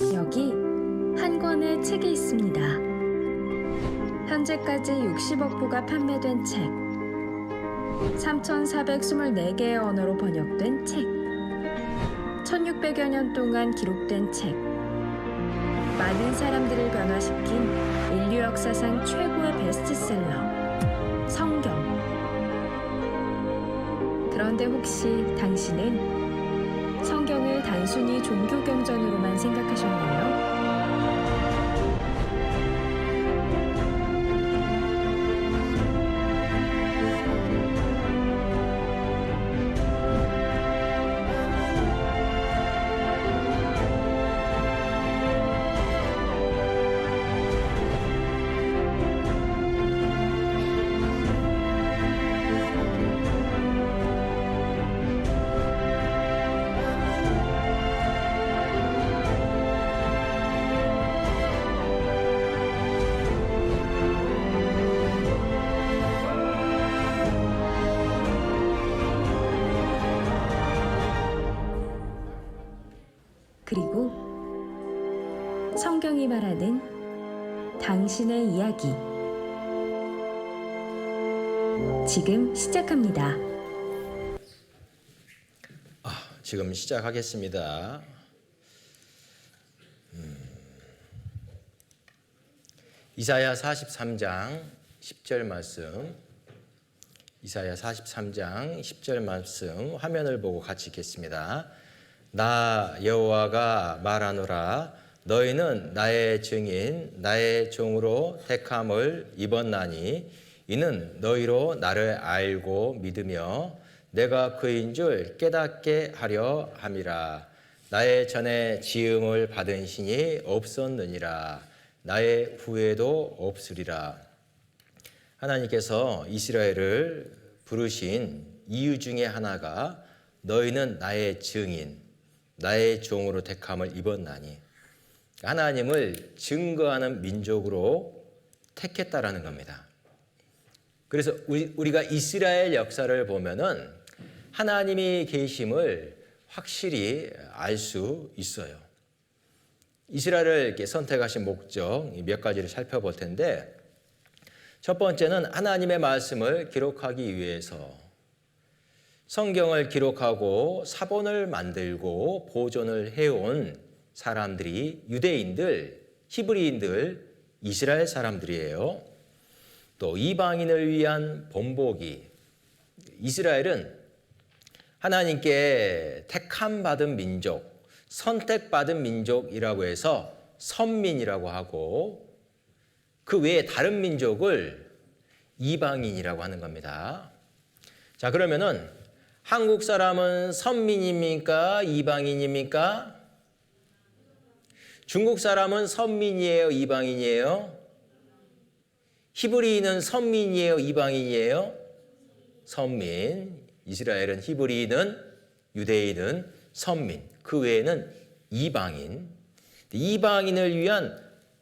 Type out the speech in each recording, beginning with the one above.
여기 한 권의 책이 있습니다. 현재까지 60억 부가 판매된 책, 3,424개의 언어로 번역된 책, 1600여 년 동안 기록된 책, 많은 사람들을 변화시킨 인류 역사상 최고의 베스트셀러, 성경. 그런데 혹시 당신은 성경을 단순히 종교 경전으로만 생각하셨나요? 그리고 성경이 말하는 당신의 이야기. 지금 시작합니다. 지금 시작하겠습니다. 이사야 43장 10절 말씀, 이사야 43장 10절 말씀 화면을 보고 같이 읽겠습니다. 나 여호와가 말하노라. 너희는 나의 증인 나의 종으로 택함을 입었나니 이는 너희로 나를 알고 믿으며 내가 그인 줄 깨닫게 하려 함이라. 나의 전에 지음을 받은 신이 없었느니라. 나의 후에도 없으리라. 하나님께서 이스라엘을 부르신 이유 중에 하나가 너희는 나의 증인 나의 종으로 택함을 입었나니, 하나님을 증거하는 민족으로 택했다라는 겁니다. 그래서 우리가 이스라엘 역사를 보면은 하나님이 계심을 확실히 알 수 있어요. 이스라엘을 이렇게 선택하신 목적 몇 가지를 살펴볼 텐데, 첫 번째는 하나님의 말씀을 기록하기 위해서 성경을 기록하고 사본을 만들고 보존을 해온 사람들이 유대인들, 히브리인들, 이스라엘 사람들이에요. 또 이방인을 위한 본보기. 이스라엘은 하나님께 택함 받은 민족, 선택받은 민족이라고 해서 선민이라고 하고, 그 외에 다른 민족을 이방인이라고 하는 겁니다. 자, 그러면은 한국 사람은 선민입니까? 이방인입니까? 중국 사람은 선민이에요? 이방인이에요? 히브리인은 선민이에요? 이방인이에요? 선민. 이스라엘은 히브리인은, 유대인은 선민. 그 외에는 이방인. 이방인을 위한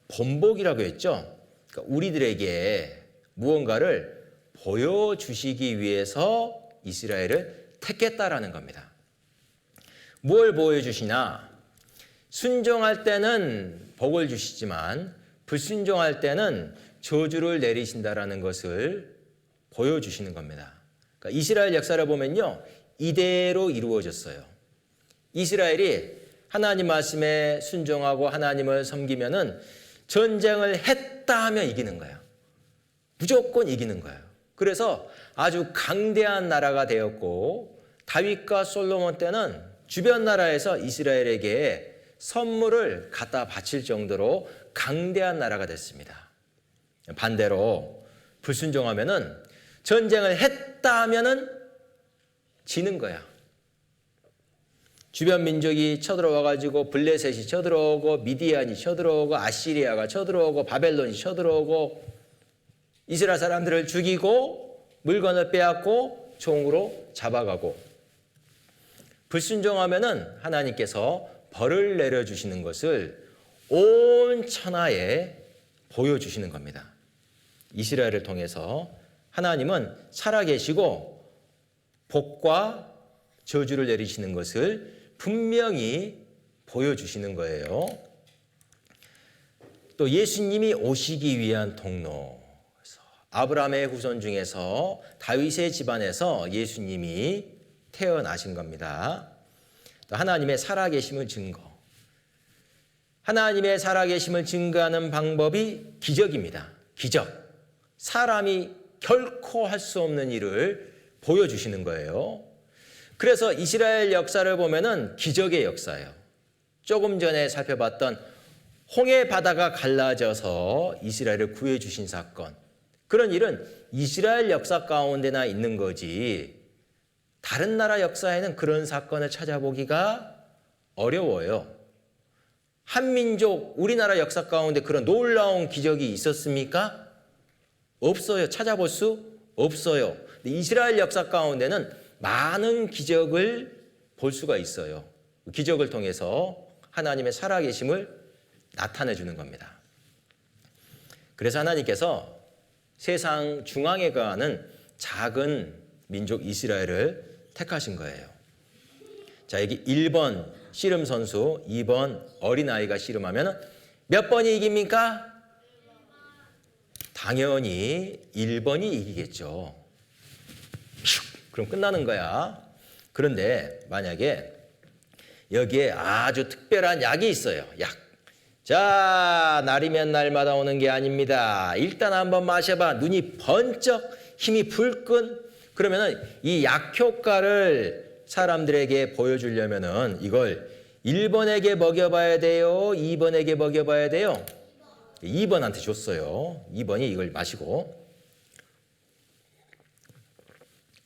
본복이라고 했죠. 그러니까 우리들에게 무언가를 보여주시기 위해서 이스라엘을 택했다라는 겁니다. 뭘 보여주시나? 순종할 때는 복을 주시지만 불순종할 때는 저주를 내리신다라는 것을 보여주시는 겁니다. 그러니까 이스라엘 역사를 보면요, 이대로 이루어졌어요. 이스라엘이 하나님 말씀에 순종하고 하나님을 섬기면은 전쟁을 했다 하면 이기는 거예요. 무조건 이기는 거예요. 그래서 아주 강대한 나라가 되었고, 다윗과 솔로몬 때는 주변 나라에서 이스라엘에게 선물을 갖다 바칠 정도로 강대한 나라가 됐습니다. 반대로 불순종하면은, 전쟁을 했다 하면은 지는 거야. 주변 민족이 쳐들어와가지고 블레셋이 쳐들어오고, 미디안이 쳐들어오고, 아시리아가 쳐들어오고, 바벨론이 쳐들어오고, 이스라엘 사람들을 죽이고 물건을 빼앗고 총으로 잡아가고, 불순종하면은 하나님께서 벌을 내려주시는 것을 온 천하에 보여주시는 겁니다. 이스라엘을 통해서 하나님은 살아계시고 복과 저주를 내리시는 것을 분명히 보여주시는 거예요. 또 예수님이 오시기 위한 통로, 아브라함의 후손 중에서 다윗의 집안에서 예수님이 태어나신 겁니다. 또 하나님의 살아계심을 증거. 하나님의 살아계심을 증거하는 방법이 기적입니다. 기적. 사람이 결코 할 수 없는 일을 보여주시는 거예요. 그래서 이스라엘 역사를 보면은 기적의 역사예요. 조금 전에 살펴봤던 홍해 바다가 갈라져서 이스라엘을 구해주신 사건. 그런 일은 이스라엘 역사 가운데나 있는 거지 다른 나라 역사에는 그런 사건을 찾아보기가 어려워요. 한민족, 우리나라 역사 가운데 그런 놀라운 기적이 있었습니까? 없어요. 찾아볼 수 없어요. 이스라엘 역사 가운데는 많은 기적을 볼 수가 있어요. 기적을 통해서 하나님의 살아계심을 나타내 주는 겁니다. 그래서 하나님께서 세상 중앙에 거하는 작은 민족 이스라엘을 택하신 거예요. 자, 여기 1번 씨름 선수, 2번 어린아이가 씨름하면 몇 번이 이깁니까? 당연히 1번이 이기겠죠. 그럼 끝나는 거야. 그런데 만약에 여기에 아주 특별한 약이 있어요. 약. 자, 날이면 날마다 오는 게 아닙니다. 일단 한번 마셔봐. 눈이 번쩍, 힘이 불끈. 그러면은 이 약 효과를 사람들에게 보여주려면은 이걸 1번에게 먹여봐야 돼요? 2번에게 먹여봐야 돼요? 2번한테 줬어요. 2번이 이걸 마시고.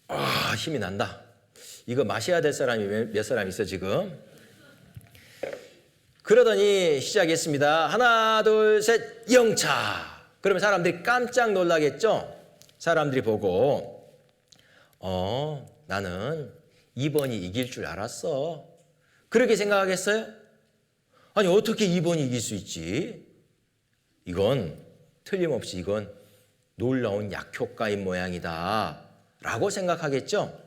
아, 힘이 난다. 이거 마셔야 될 사람이 몇 사람 있어 지금? 그러더니 시작했습니다. 하나, 둘, 셋, 영차. 그러면 사람들이 깜짝 놀라겠죠? 사람들이 보고 나는 2번이 이길 줄 알았어. 그렇게 생각하겠어요? 아니 어떻게 2번이 이길 수 있지? 이건 틀림없이 이건 놀라운 약효과인 모양이다 라고 생각하겠죠?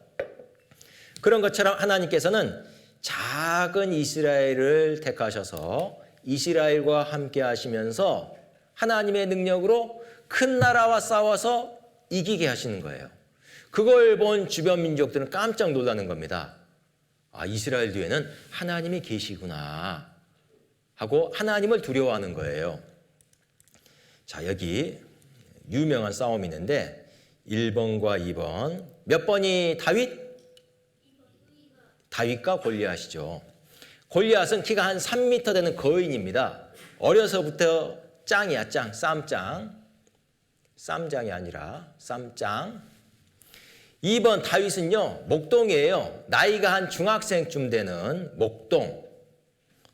그런 것처럼 하나님께서는 작은 이스라엘을 택하셔서 이스라엘과 함께 하시면서 하나님의 능력으로 큰 나라와 싸워서 이기게 하시는 거예요. 그걸 본 주변 민족들은 깜짝 놀라는 겁니다. 아, 이스라엘 뒤에는 하나님이 계시구나 하고 하나님을 두려워하는 거예요. 자, 여기 유명한 싸움이 있는데 1번과 2번. 몇 번이 다윗? 다윗과 골리앗이죠. 골리앗은 키가 한 3m 되는 거인입니다. 어려서부터 짱이야, 짱. 쌈짱. 쌈장이 아니라 쌈짱. 2번 다윗은요, 목동이에요. 나이가 한 중학생쯤 되는 목동.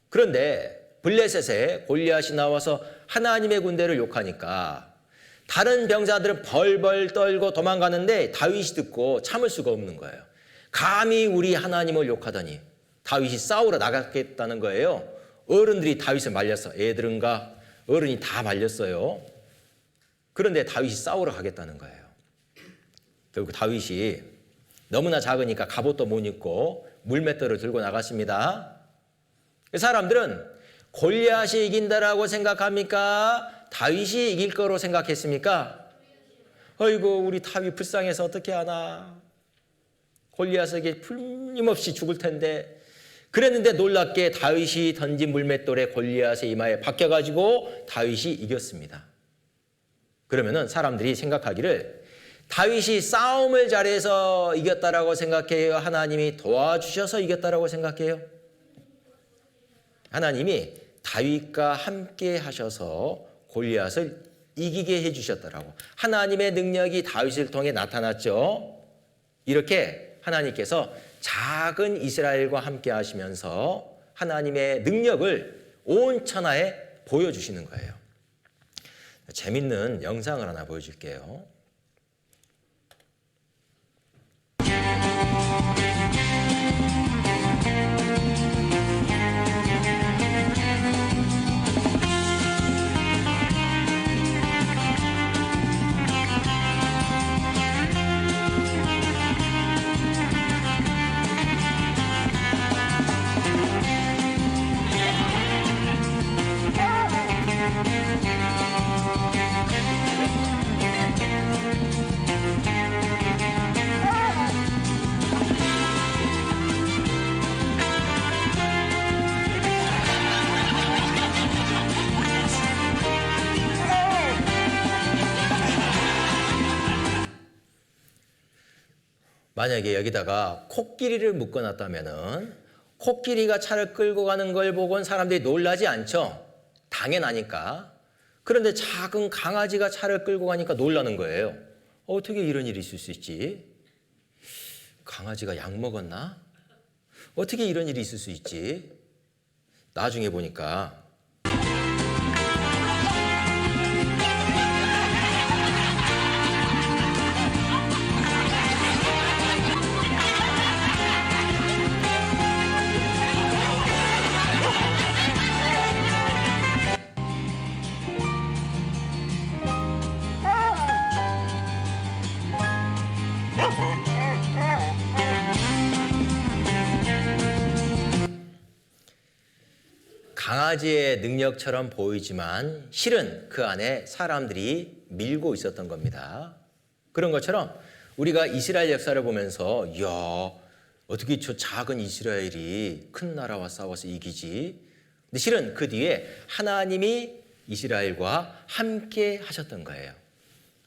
그런데 블레셋에 골리앗이 나와서 하나님의 군대를 욕하니까 다른 병사들은 벌벌 떨고 도망가는데 다윗이 듣고 참을 수가 없는 거예요. 감히 우리 하나님을 욕하더니 다윗이 싸우러 나가겠다는 거예요. 어른들이 다윗을 말렸어. 애들은가 어른이 다 말렸어요. 그런데 다윗이 싸우러 가겠다는 거예요. 결국 다윗이 너무나 작으니까 갑옷도 못 입고 물맷돌을 들고 나갔습니다. 사람들은 골리앗이 이긴다라고 생각합니까? 다윗이 이길 거로 생각했습니까? 어이구 우리 다윗 불쌍해서 어떻게 하나. 골리앗에게 풀림없이 죽을 텐데. 그랬는데 놀랍게 다윗이 던진 물맷돌에 골리앗의 이마에 박혀가지고 다윗이 이겼습니다. 그러면은 사람들이 생각하기를 다윗이 싸움을 잘해서 이겼다라고 생각해요? 하나님이 도와주셔서 이겼다라고 생각해요? 하나님이 다윗과 함께 하셔서 골리앗을 이기게 해주셨다라고. 하나님의 능력이 다윗을 통해 나타났죠. 이렇게 하나님께서 작은 이스라엘과 함께 하시면서 하나님의 능력을 온 천하에 보여주시는 거예요. 재밌는 영상을 하나 보여줄게요. 만약에 여기다가 코끼리를 묶어놨다면은 코끼리가 차를 끌고 가는 걸 보고는 사람들이 놀라지 않죠? 당연하니까. 그런데 작은 강아지가 차를 끌고 가니까 놀라는 거예요. 어떻게 이런 일이 있을 수 있지? 강아지가 약 먹었나? 어떻게 이런 일이 있을 수 있지? 나중에 보니까 강아지의 능력처럼 보이지만 실은 그 안에 사람들이 밀고 있었던 겁니다. 그런 것처럼 우리가 이스라엘 역사를 보면서 이야, 어떻게 저 작은 이스라엘이 큰 나라와 싸워서 이기지? 근데 실은 그 뒤에 하나님이 이스라엘과 함께 하셨던 거예요.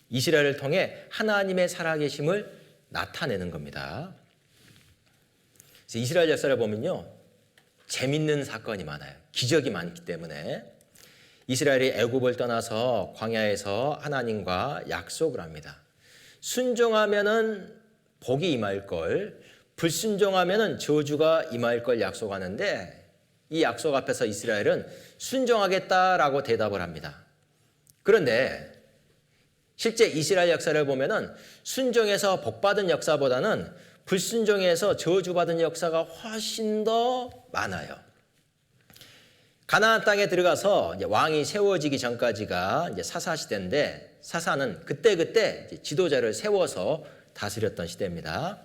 이스라엘을 통해 하나님의 살아계심을 나타내는 겁니다. 그래서 이스라엘 역사를 보면요, 재밌는 사건이 많아요. 기적이 많기 때문에 이스라엘이 애굽을 떠나서 광야에서 하나님과 약속을 합니다. 순종하면은 복이 임할 걸, 불순종하면은 저주가 임할 걸 약속하는데 이 약속 앞에서 이스라엘은 순종하겠다라고 대답을 합니다. 그런데 실제 이스라엘 역사를 보면은 순종해서 복받은 역사보다는 불순종해서 저주받은 역사가 훨씬 더 많아요. 가나안 땅에 들어가서 이제 왕이 세워지기 전까지가 이제 사사 시대인데 사사는 그때 지도자를 세워서 다스렸던 시대입니다.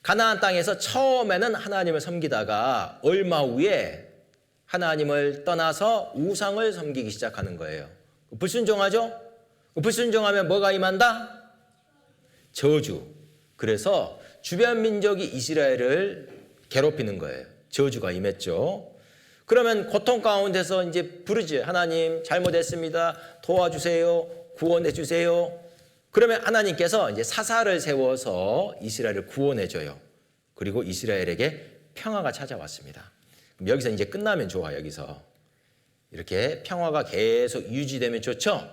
가나안 땅에서 처음에는 하나님을 섬기다가 얼마 후에 하나님을 떠나서 우상을 섬기기 시작하는 거예요. 불순종하죠? 불순종하면 뭐가 임한다? 저주. 그래서 주변 민족이 이스라엘을 괴롭히는 거예요. 저주가 임했죠. 그러면 고통 가운데서 이제 부르지. 하나님 잘못했습니다. 도와주세요. 구원해 주세요. 그러면 하나님께서 이제 사사를 세워서 이스라엘을 구원해 줘요. 그리고 이스라엘에게 평화가 찾아왔습니다. 그럼 여기서 이제 끝나면 좋아. 여기서 이렇게 평화가 계속 유지되면 좋죠.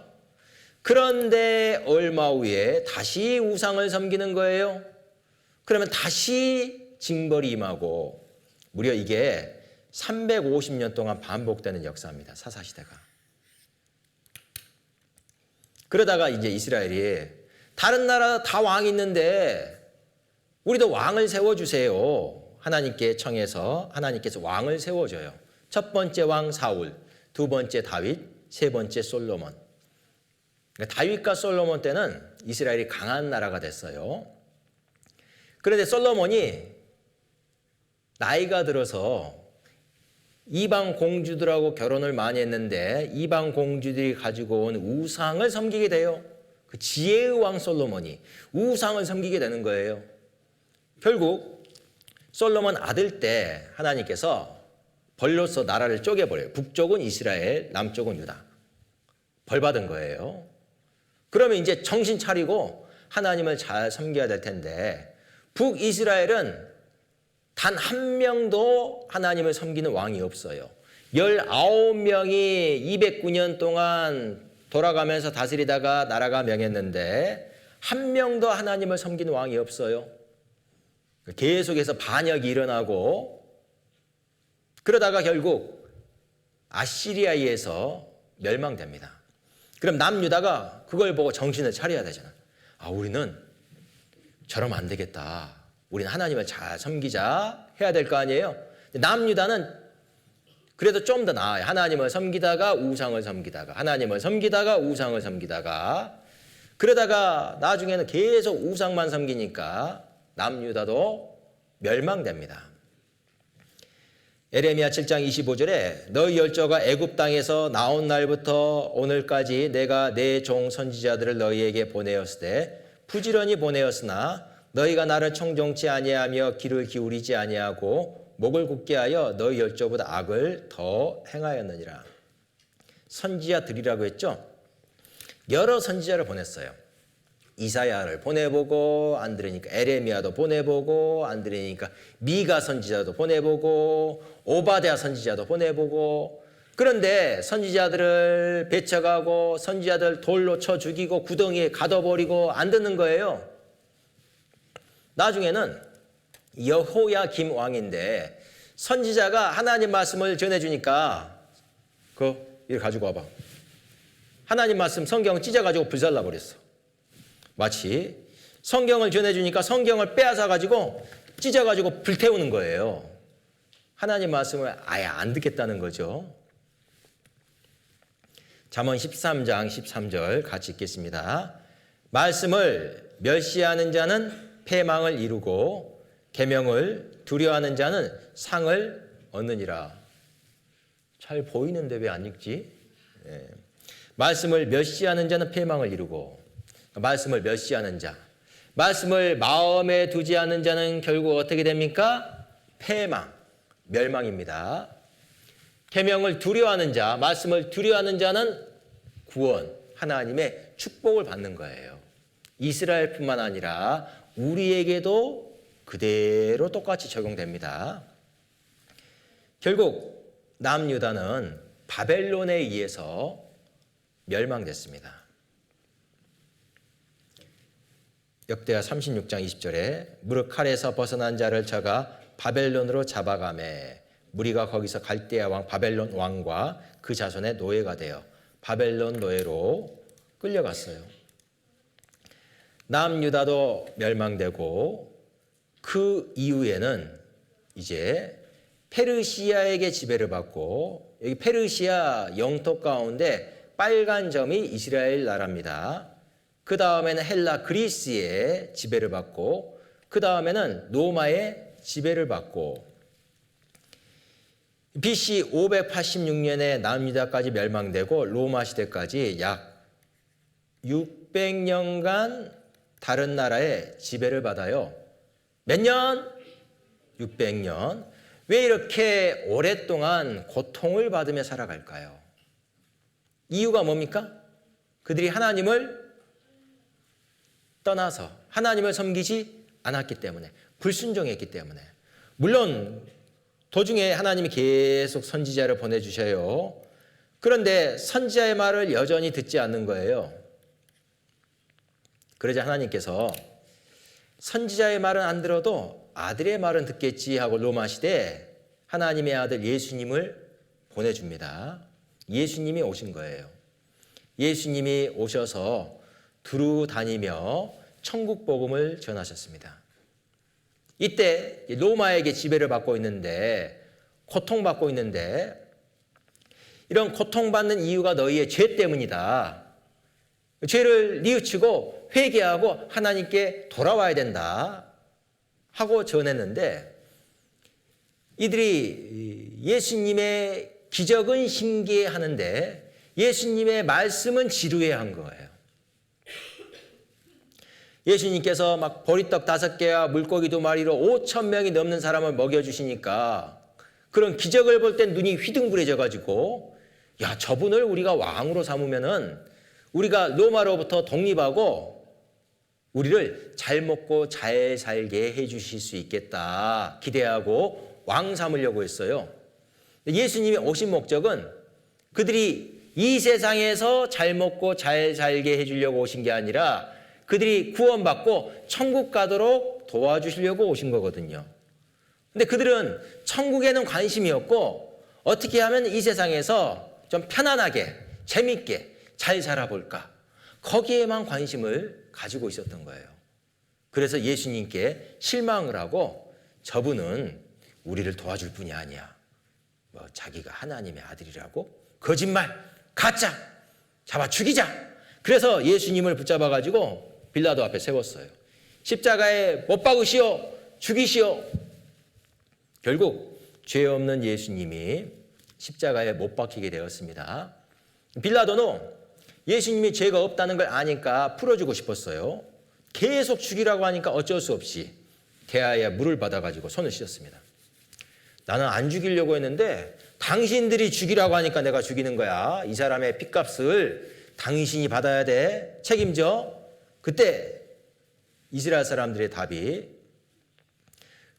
그런데 얼마 후에 다시 우상을 섬기는 거예요. 그러면 다시 징벌이 임하고 무려 이게 350년 동안 반복되는 역사입니다. 사사시대가. 그러다가 이제 이스라엘이 다른 나라 다 왕이 있는데 우리도 왕을 세워주세요. 하나님께 청해서 하나님께서 왕을 세워줘요. 첫 번째 왕 사울, 두 번째 다윗, 세 번째 솔로몬. 그러니까 다윗과 솔로몬 때는 이스라엘이 강한 나라가 됐어요. 그런데 솔로몬이 나이가 들어서 이방 공주들하고 결혼을 많이 했는데 이방 공주들이 가지고 온 우상을 섬기게 돼요. 그 지혜의 왕 솔로몬이 우상을 섬기게 되는 거예요. 결국 솔로몬 아들 때 하나님께서 벌로서 나라를 쪼개버려요. 북쪽은 이스라엘, 남쪽은 유다. 벌 받은 거예요. 그러면 이제 정신 차리고 하나님을 잘 섬겨야 될 텐데 북이스라엘은 단 한 명도 하나님을 섬기는 왕이 없어요. 19명이 209년 동안 돌아가면서 다스리다가 나라가 명했는데 한 명도 하나님을 섬기는 왕이 없어요. 계속해서 반역이 일어나고 그러다가 결국 아시리아에 의해서 멸망됩니다. 그럼 남유다가 그걸 보고 정신을 차려야 되잖아. 아, 우리는 저러면 안 되겠다. 우리는 하나님을 잘 섬기자 해야 될 거 아니에요. 남유다는 그래도 좀 더 나아요. 하나님을 섬기다가 우상을 섬기다가 하나님을 섬기다가 우상을 섬기다가 그러다가 나중에는 계속 우상만 섬기니까 남유다도 멸망됩니다. 에레미야 7장 25절에 너희 열조가 애굽 땅에서 나온 날부터 오늘까지 내가 내 종 선지자들을 너희에게 보내었으되 부지런히 보내었으나 너희가 나를 청종치 아니하며 귀를 기울이지 아니하고 목을 굳게 하여 너희 열조보다 악을 더 행하였느니라. 선지자들이라고 했죠. 여러 선지자를 보냈어요. 이사야를 보내보고, 안 들으니까 에레미야도 보내보고, 안 들으니까 미가 선지자도 보내보고, 오바댜 선지자도 보내보고. 그런데 선지자들을 배척하고 선지자들 돌로 쳐 죽이고 구덩이에 가둬버리고 안 듣는 거예요. 나중에는 여호야김 왕인데 선지자가 하나님 말씀을 전해주니까 이걸 가지고 와봐. 하나님 말씀 성경 찢어가지고 불살라버렸어. 마치 성경을 전해주니까 성경을 빼앗아가지고 찢어가지고 불태우는 거예요. 하나님 말씀을 아예 안 듣겠다는 거죠. 잠언 13장 13절 같이 읽겠습니다. 말씀을 멸시하는 자는 패망을 이루고 계명을 두려워하는 자는 상을 얻느니라. 잘 보이는데 왜 안 읽지? 네. 말씀을 멸시하는 자는 패망을 이루고, 말씀을 멸시하는 자, 말씀을 마음에 두지 않는 자는 결국 어떻게 됩니까? 패망, 멸망입니다. 계명을 두려워하는 자, 말씀을 두려워하는 자는 구원, 하나님의 축복을 받는 거예요. 이스라엘뿐만 아니라 우리에게도 그대로 똑같이 적용됩니다. 결국 남유다는 바벨론에 의해서 멸망됐습니다. 역대하 36장 20절에 무릇 칼에서 벗어난 자를 저가 바벨론으로 잡아가매 무리가 거기서 갈대아 왕 바벨론 왕과 그 자손의 노예가 되어 바벨론 노예로 끌려갔어요. 남유다도 멸망되고 그 이후에는 이제 페르시아에게 지배를 받고, 여기 페르시아 영토 가운데 빨간 점이 이스라엘 나라입니다. 그 다음에는 헬라 그리스의 지배를 받고, 그 다음에는 로마의 지배를 받고, BC 586년에 남유다까지 멸망되고 로마 시대까지 약 600년간 다른 나라의 지배를 받아요. 몇 년? 600년. 왜 이렇게 오랫동안 고통을 받으며 살아갈까요? 이유가 뭡니까? 그들이 하나님을 떠나서 하나님을 섬기지 않았기 때문에, 불순종했기 때문에. 물론 도중에 하나님이 계속 선지자를 보내주셔요. 그런데 선지자의 말을 여전히 듣지 않는 거예요. 그러자 하나님께서 선지자의 말은 안 들어도 아들의 말은 듣겠지 하고 로마 시대에 하나님의 아들 예수님을 보내줍니다. 예수님이 오신 거예요. 예수님이 오셔서 두루 다니며 천국 복음을 전하셨습니다. 이때 로마에게 지배를 받고 있는데, 고통받고 있는데, 이런 고통받는 이유가 너희의 죄 때문이다. 죄를 뉘우치고 회개하고 하나님께 돌아와야 된다 하고 전했는데, 이들이 예수님의 기적은 신기해하는데 예수님의 말씀은 지루해한 거예요. 예수님께서 막 보리떡 5개와 물고기 2마리로 5,000명이 넘는 사람을 먹여주시니까 그런 기적을 볼 땐 눈이 휘둥그레져 가지고, 야, 저분을 우리가 왕으로 삼으면은 우리가 로마로부터 독립하고 우리를 잘 먹고 잘 살게 해주실 수 있겠다 기대하고 왕 삼으려고 했어요. 예수님이 오신 목적은 그들이 이 세상에서 잘 먹고 잘 살게 해주려고 오신 게 아니라 그들이 구원받고 천국 가도록 도와주시려고 오신 거거든요. 근데 그들은 천국에는 관심이 없고 어떻게 하면 이 세상에서 좀 편안하게 재밌게 잘 살아볼까, 거기에만 관심을 가지고 있었던 거예요. 그래서 예수님께 실망을 하고 저분은 우리를 도와줄 분이 아니야, 뭐 자기가 하나님의 아들이라고, 거짓말, 가짜, 잡아 죽이자. 그래서 예수님을 붙잡아 가지고 빌라도 앞에 세웠어요. 십자가에 못 박으시오, 죽이시오. 결국 죄 없는 예수님이 십자가에 못 박히게 되었습니다. 빌라도는 예수님이 죄가 없다는 걸 아니까 풀어주고 싶었어요. 계속 죽이라고 하니까 어쩔 수 없이 대야에 물을 받아가지고 손을 씻었습니다. 나는 안 죽이려고 했는데 당신들이 죽이라고 하니까 내가 죽이는 거야. 이 사람의 핏값을 당신이 받아야 돼. 책임져. 그때 이스라엘 사람들의 답이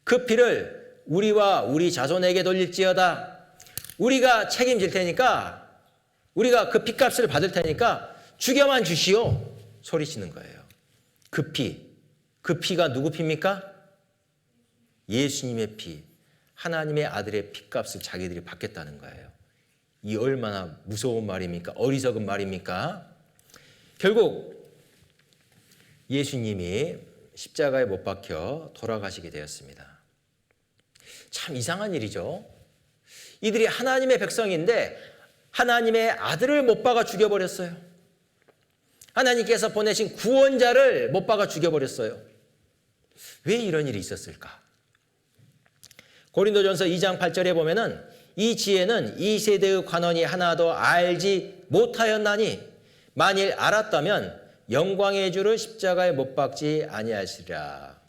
그 피를 우리와 우리 자손에게 돌릴지어다. 우리가 책임질 테니까, 우리가 그 피값을 받을 테니까 죽여만 주시오. 소리치는 거예요. 그 피가 누구 피입니까? 예수님의 피, 하나님의 아들의 피값을 자기들이 받겠다는 거예요. 이 얼마나 무서운 말입니까? 어리석은 말입니까? 결국 예수님이 십자가에 못 박혀 돌아가시게 되었습니다. 참 이상한 일이죠. 이들이 하나님의 백성인데 하나님의 아들을 못 박아 죽여버렸어요. 하나님께서 보내신 구원자를 못 박아 죽여버렸어요. 왜 이런 일이 있었을까? 고린도전서 2장 8절에 보면은 이 지혜는 이 세대의 관원이 하나도 알지 못하였나니 만일 알았다면 영광의 주를 십자가에 못 박지 아니하시리라.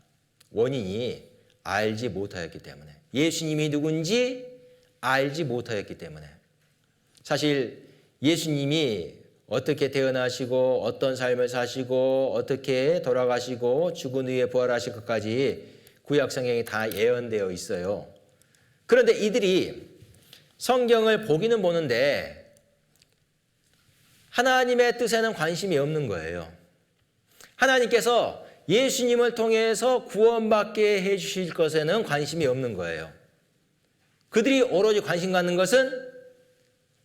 원인이 알지 못하였기 때문에, 예수님이 누군지 알지 못하였기 때문에. 사실 예수님이 어떻게 태어나시고 어떤 삶을 사시고 어떻게 돌아가시고 죽은 후에 부활하실 것까지 구약 성경에 다 예언되어 있어요. 그런데 이들이 성경을 보기는 보는데 하나님의 뜻에는 관심이 없는 거예요. 하나님께서 예수님을 통해서 구원받게 해주실 것에는 관심이 없는 거예요. 그들이 오로지 관심 갖는 것은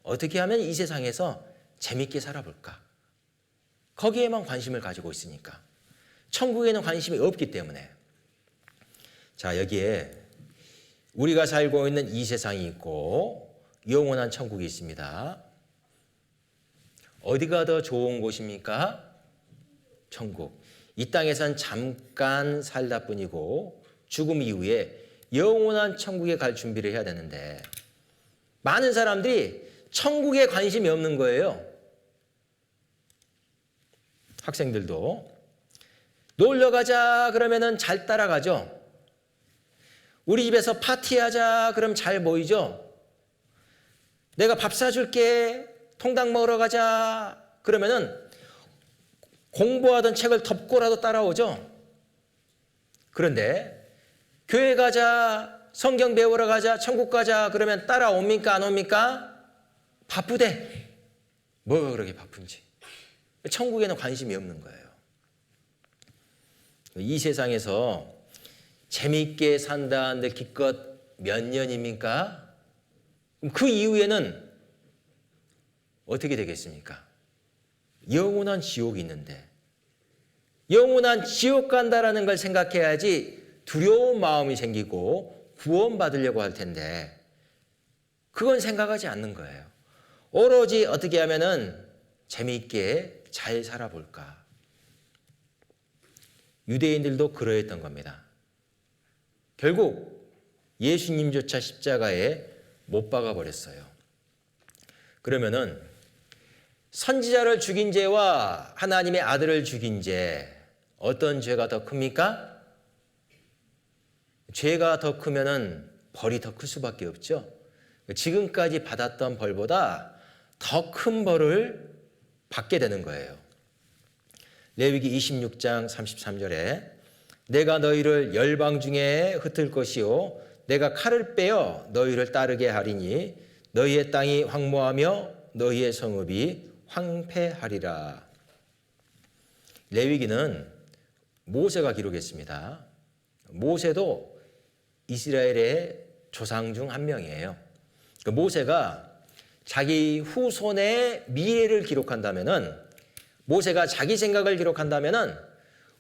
어떻게 하면 이 세상에서 재밌게 살아볼까? 거기에만 관심을 가지고 있으니까. 천국에는 관심이 없기 때문에. 자, 여기에 우리가 살고 있는 이 세상이 있고 영원한 천국이 있습니다. 어디가 더 좋은 곳입니까? 천국. 이 땅에선 잠깐 살다 뿐이고 죽음 이후에 영원한 천국에 갈 준비를 해야 되는데 많은 사람들이 천국에 관심이 없는 거예요. 학생들도 놀러 가자 그러면은 잘 따라가죠. 우리 집에서 파티하자 그럼 잘 모이죠. 내가 밥 사줄게, 통닭 먹으러 가자 그러면은 공부하던 책을 덮고라도 따라오죠. 그런데 교회 가자, 성경 배우러 가자, 천국 가자 그러면 따라옵니까 안 옵니까? 바쁘대. 뭐 그렇게 바쁜지. 천국에는 관심이 없는 거예요. 이 세상에서 재미있게 산다는데 기껏 몇 년입니까? 그 이후에는 어떻게 되겠습니까? 영원한 지옥이 있는데 영원한 지옥 간다라는 걸 생각해야지 두려운 마음이 생기고 구원받으려고 할 텐데 그건 생각하지 않는 거예요. 오로지 어떻게 하면은 재미있게 잘 살아볼까. 유대인들도 그러했던 겁니다. 결국 예수님조차 십자가에 못 박아버렸어요. 그러면은 선지자를 죽인 죄와 하나님의 아들을 죽인 죄, 어떤 죄가 더 큽니까? 죄가 더 크면은 벌이 더 클 수밖에 없죠. 지금까지 받았던 벌보다 더 큰 벌을 받게 되는 거예요. 레위기 26장 33절에 내가 너희를 열방 중에 흩을 것이요 내가 칼을 빼어 너희를 따르게 하리니 너희의 땅이 황무하며 너희의 성읍이 황폐하리라. 레위기는 모세가 기록했습니다. 모세도 이스라엘의 조상 중 한 명이에요. 모세가 자기 후손의 미래를 기록한다면은, 모세가 자기 생각을 기록한다면은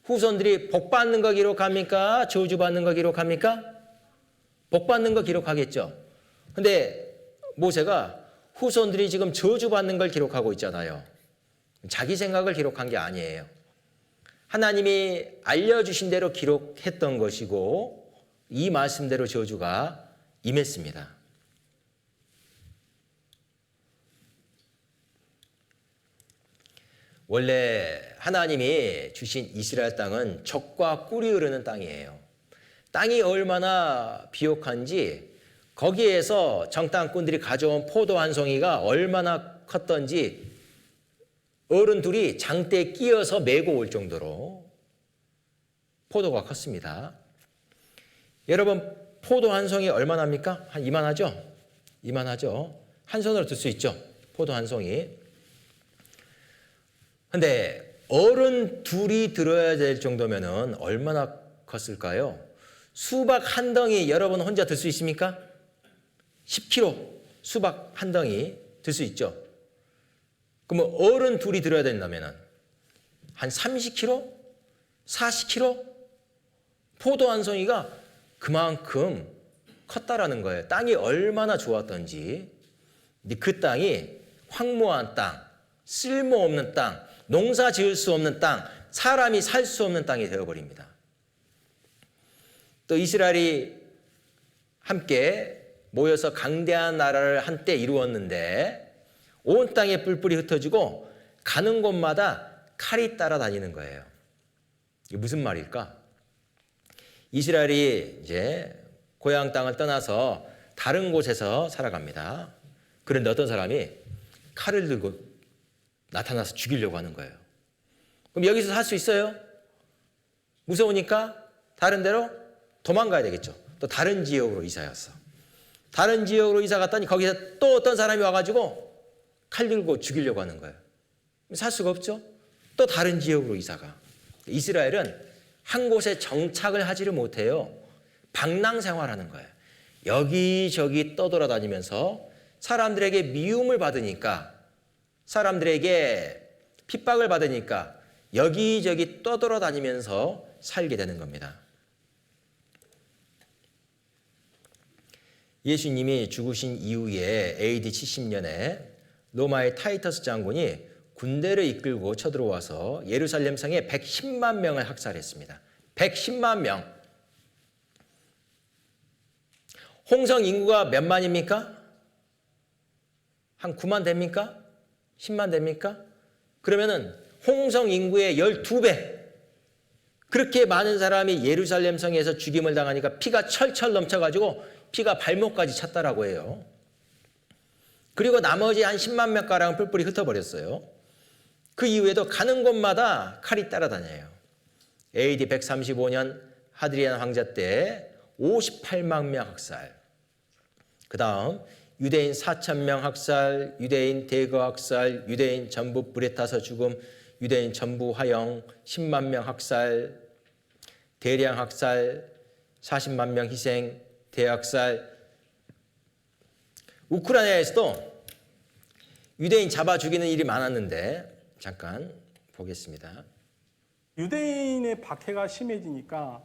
후손들이 복 받는 거 기록합니까? 저주 받는 거 기록합니까? 복 받는 거 기록하겠죠. 근데 모세가 후손들이 지금 저주 받는 걸 기록하고 있잖아요. 자기 생각을 기록한 게 아니에요. 하나님이 알려주신 대로 기록했던 것이고 이 말씀대로 저주가 임했습니다. 원래 하나님이 주신 이스라엘 땅은 젖과 꿀이 흐르는 땅이에요. 땅이 얼마나 비옥한지 거기에서 정탐꾼들이 가져온 포도 한 송이가 얼마나 컸던지 어른 둘이 장대에 끼어서 메고 올 정도로 포도가 컸습니다. 여러분, 포도 한 송이 얼마나 합니까? 한 이만하죠? 이만하죠? 한 손으로 들 수 있죠? 포도 한 송이. 근데 어른 둘이 들어야 될 정도면은 얼마나 컸을까요? 수박 한 덩이 여러분 혼자 들 수 있습니까? 10kg 수박 한 덩이 들 수 있죠? 그러면 어른 둘이 들어야 된다면은 한 30kg? 40kg? 포도 한 송이가 그만큼 컸다라는 거예요. 땅이 얼마나 좋았던지. 근데 그 땅이 황무한 땅, 쓸모없는 땅, 농사 지을 수 없는 땅, 사람이 살 수 없는 땅이 되어버립니다. 또 이스라엘이 함께 모여서 강대한 나라를 한때 이루었는데 온 땅에 뿔뿔이 흩어지고 가는 곳마다 칼이 따라다니는 거예요. 이게 무슨 말일까? 이스라엘이 이제 고향 땅을 떠나서 다른 곳에서 살아갑니다. 그런데 어떤 사람이 칼을 들고 나타나서 죽이려고 하는 거예요. 그럼 여기서 살 수 있어요? 무서우니까 다른 데로 도망가야 되겠죠. 또 다른 지역으로 이사였어. 다른 지역으로 이사 갔더니 거기서 또 어떤 사람이 와가지고 칼 들고 죽이려고 하는 거예요. 살 수가 없죠. 또 다른 지역으로 이사가. 이스라엘은 한 곳에 정착을 하지를 못해요. 방랑 생활하는 거예요. 여기저기 떠돌아다니면서 사람들에게 미움을 받으니까, 사람들에게 핍박을 받으니까 여기저기 떠돌아다니면서 살게 되는 겁니다. 예수님이 죽으신 이후에 AD 70년에 로마의 타이터스 장군이 군대를 이끌고 쳐들어와서 예루살렘 성에 110만 명을 학살했습니다. 110만 명. 홍성 인구가 몇 만입니까? 한 9만 됩니까? 10만 됩니까? 그러면은 홍성 인구의 12배. 그렇게 많은 사람이 예루살렘 성에서 죽임을 당하니까 피가 철철 넘쳐가지고 피가 발목까지 찼다라고 해요. 그리고 나머지 한 10만 명가량은 뿔뿔이 흩어버렸어요. 그 이후에도 가는 곳마다 칼이 따라다녀요. AD 135년 하드리안 황제 때 58만 명 학살. 그 다음 유대인 4,000명 학살, 유대인 대거 학살, 유대인 전부 불에 타서 죽음, 유대인 전부 화형, 10만 명 학살, 대량 학살, 40만 명 희생, 대학살. 우크라이나에서도 유대인 잡아 죽이는 일이 많았는데 잠깐 보겠습니다. 유대인의 박해가 심해지니까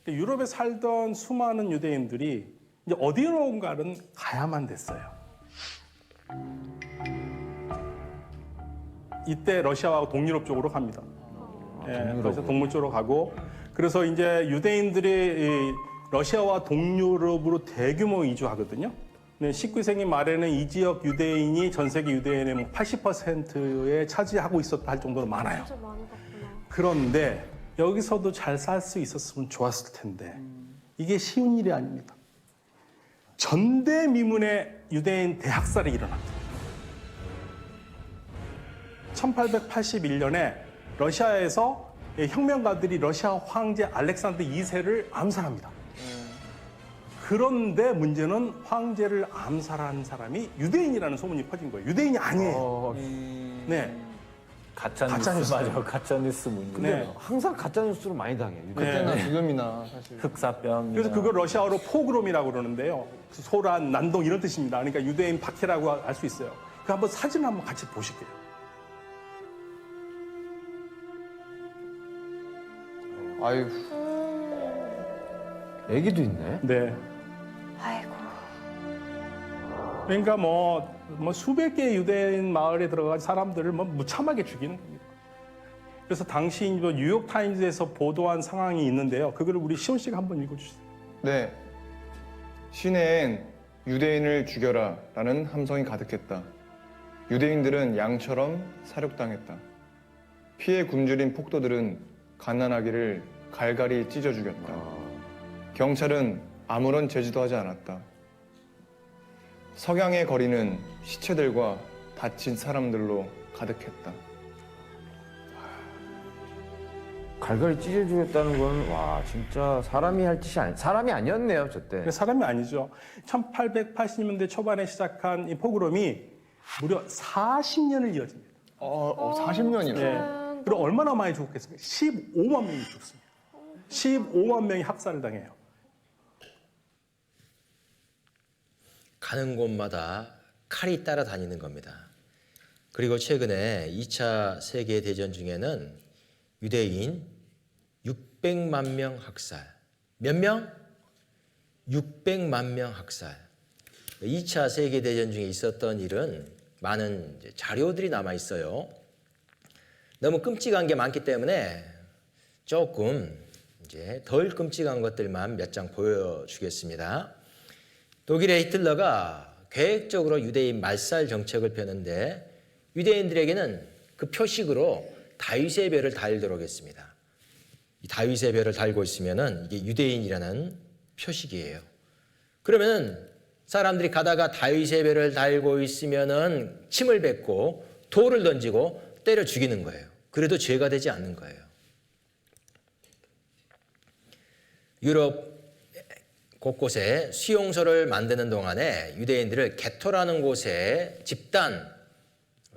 유럽에 살던 수많은 유대인들이 이제 어디론가는 가야만 됐어요. 이때 러시아와 동유럽 쪽으로 갑니다. 러시아 동물 쪽으로 가고, 그래서 이제 유대인들이 러시아와 동유럽으로 대규모 이주하거든요. 19세기 말에는 이 지역 유대인이 전 세계 유대인의 80%에 차지하고 있었다 할 정도로 많아요. 진짜 많았구나. 그런데 여기서도 잘 살 수 있었으면 좋았을 텐데 이게 쉬운 일이 아닙니다. 전대미문의 유대인 대학살이 일어납니다. 1881년에 러시아에서 혁명가들이 러시아 황제 알렉산더 2세를 암살합니다. 그런데 문제는 황제를 암살한 사람이 유대인이라는 소문이 퍼진 거예요. 유대인이 아니에요. 네. 가짜뉴스 맞아. 가짜뉴스 문제. 네. 항상 가짜뉴스로 많이 당해요. 그때나 지금이나 사실. 흑사병. 그래서 그걸 러시아어로 포그롬이라고 그러는데요. 소란, 난동 이런 뜻입니다. 그러니까 유대인 박해라고 알 수 있어요. 그 한번 사진 한번 같이 보실게요. 아유. 애기도 있네. 네. 아이고. 그러니까 뭐 수백 개의 유대인 마을에 들어간 사람들을 무참하게 죽이는 겁니다. 그래서 당시 뉴욕 타임즈에서 보도한 상황이 있는데요. 그거를 우리 시온 씨가 한번 읽어주세요. 네. 시내엔 유대인을 죽여라 라는 함성이 가득했다. 유대인들은 양처럼 사륙당했다. 피에 굶주린 폭도들은 갓난아기를 갈갈이 찢어 죽였다. 경찰은 아무런 제지도 하지 않았다. 석양의 거리는 시체들과 다친 사람들로 가득했다. 갈갈이 찢어 주겠다는 건 와 진짜 사람이 할 짓이 사람이 아니었네요 저때. 사람이 아니죠. 1880년대 초반에 시작한 이 포그롬이 무려 40년을 이어집니다. 40년이나. 네. 그리고 얼마나 많이 죽었겠습니까? 15만 명이 죽습니다. 15만 명이 학살을 당해요. 가는 곳마다 칼이 따라다니는 겁니다. 그리고 최근에 2차 세계대전 중에는 유대인 600만 명 학살. 몇 명? 600만 명 학살. 2차 세계대전 중에 있었던 일은 많은 자료들이 남아 있어요. 너무 끔찍한 게 많기 때문에 조금 이제 덜 끔찍한 것들만 몇 장 보여주겠습니다. 독일의 히틀러가 계획적으로 유대인 말살 정책을 펴는데 유대인들에게는 그 표식으로 다윗의 별을 달도록 했습니다. 이 다윗의 별을 달고 있으면은 이게 유대인이라는 표식이에요. 그러면은 사람들이 가다가 다윗의 별을 달고 있으면은 침을 뱉고 돌을 던지고 때려 죽이는 거예요. 그래도 죄가 되지 않는 거예요. 유럽 곳곳에 수용소를 만드는 동안에 유대인들을 게토라는 곳에 집단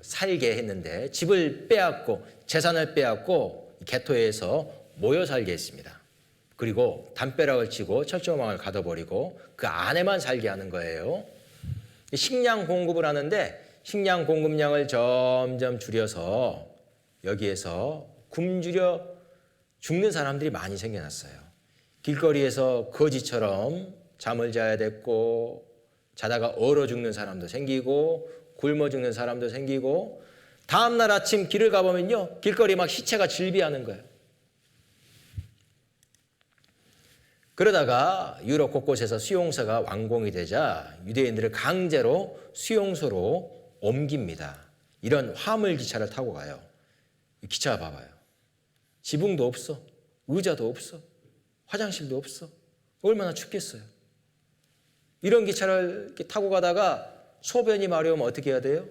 살게 했는데 집을 빼앗고 재산을 빼앗고 게토에서 모여 살게 했습니다. 그리고 담벼락을 치고 철조망을 가둬버리고 그 안에만 살게 하는 거예요. 식량 공급을 하는데 식량 공급량을 점점 줄여서 여기에서 굶주려 죽는 사람들이 많이 생겨났어요. 길거리에서 거지처럼 잠을 자야 됐고 자다가 얼어 죽는 사람도 생기고 굶어 죽는 사람도 생기고 다음날 아침 길을 가보면요 길거리 막 시체가 질비하는 거예요. 그러다가 유럽 곳곳에서 수용소가 완공이 되자 유대인들을 강제로 수용소로 옮깁니다. 이런 화물 기차를 타고 가요. 기차 봐봐요. 지붕도 없어. 의자도 없어. 화장실도 없어. 얼마나 춥겠어요. 이런 기차를 이렇게 타고 가다가 소변이 마려우면 어떻게 해야 돼요?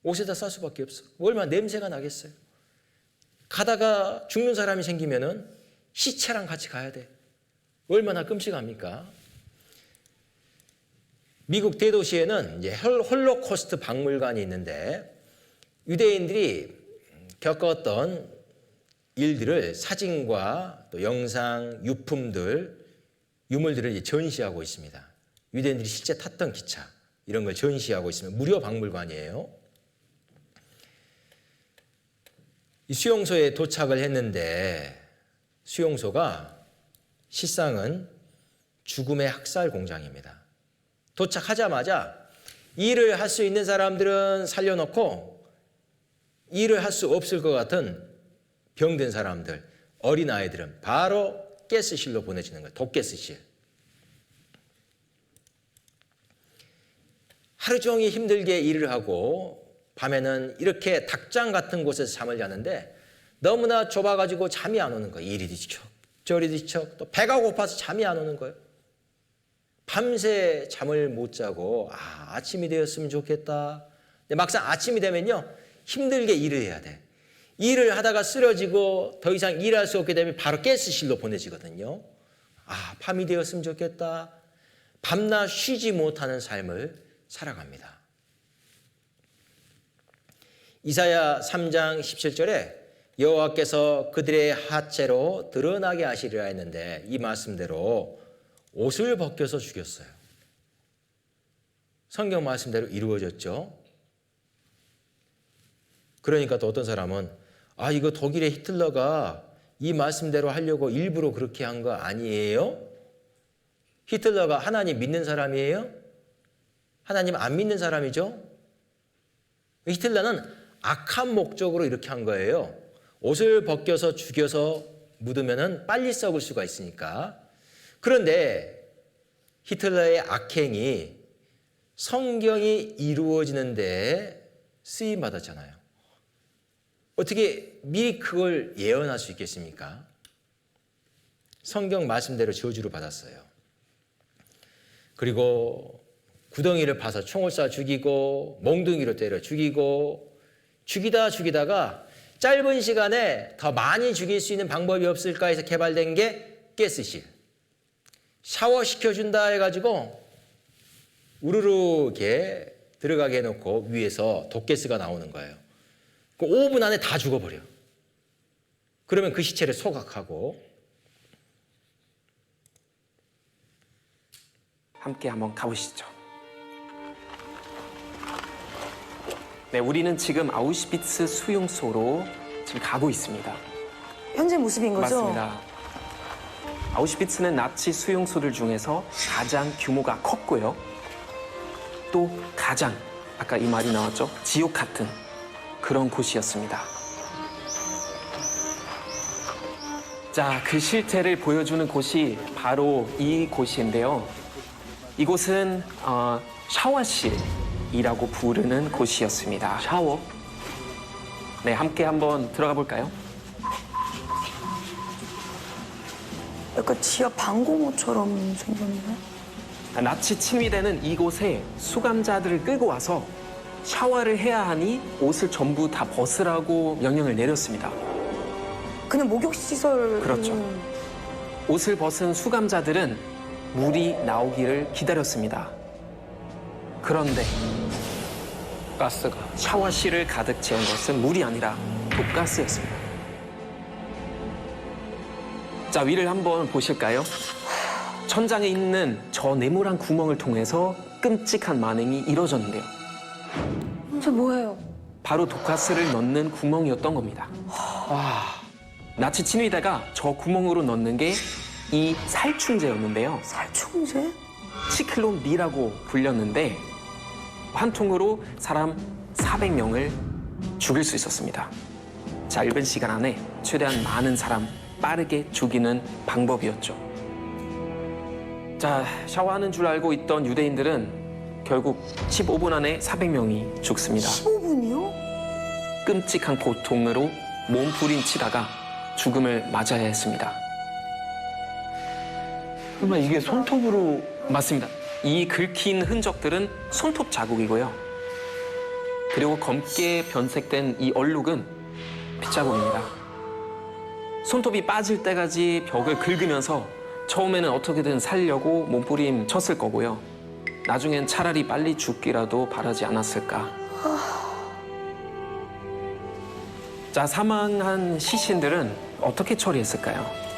옷에다 쌀 수밖에 없어. 얼마나 냄새가 나겠어요. 가다가 죽는 사람이 생기면은 시체랑 같이 가야 돼. 얼마나 끔찍합니까? 미국 대도시에는 이제 홀로코스트 박물관이 있는데 유대인들이 겪었던 일들을 사진과 또 영상, 유품들, 유물들을 전시하고 있습니다. 유대인들이 실제 탔던 기차 이런 걸 전시하고 있으면 무료 박물관이에요. 이 수용소에 도착을 했는데 수용소가 실상은 죽음의 학살 공장입니다. 도착하자마자 일을 할 수 있는 사람들은 살려놓고 일을 할 수 없을 것 같은 병든 사람들, 어린아이들은 바로 가스실로 보내지는 거예요. 독가스실. 하루 종일 힘들게 일을 하고 밤에는 이렇게 닭장 같은 곳에서 잠을 자는데 너무나 좁아가지고 잠이 안 오는 거예요. 이리 뒤척 저리 뒤척 또 배가 고파서 잠이 안 오는 거예요. 밤새 잠을 못 자고 아침이 되었으면 좋겠다. 근데 막상 아침이 되면요 힘들게 일을 해야 돼. 일을 하다가 쓰러지고 더 이상 일할 수 없게 되면 바로 가스실로 보내지거든요. 밤이 되었으면 좋겠다. 밤낮 쉬지 못하는 삶을 살아갑니다. 이사야 3장 17절에 여호와께서 그들의 하체로 드러나게 하시리라 했는데 이 말씀대로 옷을 벗겨서 죽였어요. 성경 말씀대로 이루어졌죠. 그러니까 또 어떤 사람은 이거 독일의 히틀러가 이 말씀대로 하려고 일부러 그렇게 한 거 아니에요? 히틀러가 하나님 믿는 사람이에요? 하나님 안 믿는 사람이죠? 히틀러는 악한 목적으로 이렇게 한 거예요. 옷을 벗겨서 죽여서 묻으면 빨리 썩을 수가 있으니까. 그런데 히틀러의 악행이 성경이 이루어지는데 쓰임받았잖아요. 어떻게 미리 그걸 예언할 수 있겠습니까? 성경 말씀대로 저주를 받았어요. 그리고 구덩이를 파서 총을 쏴 죽이고 몽둥이로 때려 죽이고 죽이다가 짧은 시간에 더 많이 죽일 수 있는 방법이 없을까 해서 개발된 게 가스실. 샤워시켜준다 해가지고 우르르 이렇게 들어가게 해놓고 위에서 독가스가 나오는 거예요. 그 5분 안에 다 죽어버려. 그러면 그 시체를 소각하고. 함께 한번 가보시죠. 네, 우리는 지금 아우슈비츠 수용소로 지금 가고 있습니다. 현재 모습인 거죠? 맞습니다. 아우슈비츠는 나치 수용소들 중에서 가장 규모가 컸고요. 또 가장, 아까 이 말이 나왔죠? 지옥 같은 그런 곳이었습니다. 자, 그 실태를 보여주는 곳이 바로 이 곳인데요. 이곳은 샤워실이라고 부르는 곳이었습니다. 샤워? 네, 함께 한번 들어가 볼까요? 약간 지하 방공호처럼 생겼네. 나치 친위대는 이곳에 수감자들을 끌고 와서 샤워를 해야 하니 옷을 전부 다 벗으라고 명령을 내렸습니다. 그냥 목욕시설. 그렇죠. 옷을 벗은 수감자들은 물이 나오기를 기다렸습니다. 그런데 가스가 샤워실을 가득 채운 것은 물이 아니라 독가스였습니다. 자, 위를 한번 보실까요? 천장에 있는 저 네모난 구멍을 통해서 끔찍한 만행이 이뤄졌는데요. 저 뭐예요? 바로 독가스를 넣는 구멍이었던 겁니다. 나치 친위대가 저 구멍으로 넣는 게 이 살충제였는데요. 살충제? 치클론비라고 불렸는데 한 통으로 사람 400명을 죽일 수 있었습니다. 짧은 시간 안에 최대한 많은 사람 빠르게 죽이는 방법이었죠. 자, 샤워하는 줄 알고 있던 유대인들은 결국 15분 안에 400명이 죽습니다. 15분이요? 끔찍한 고통으로 몸부림치다가 죽음을 맞아야 했습니다. 설마 이게 손톱으로 맞습니다. 이 긁힌 흔적들은 손톱 자국이고요. 그리고 검게 변색된 이 얼룩은 핏자국입니다. 손톱이 빠질 때까지 벽을 긁으면서 처음에는 어떻게든 살려고 몸부림 쳤을 거고요. 나중엔 차라리 빨리 죽기라도 바라지 않았을까. 자, 사망한 시신들은 어떻게 처리했을까요?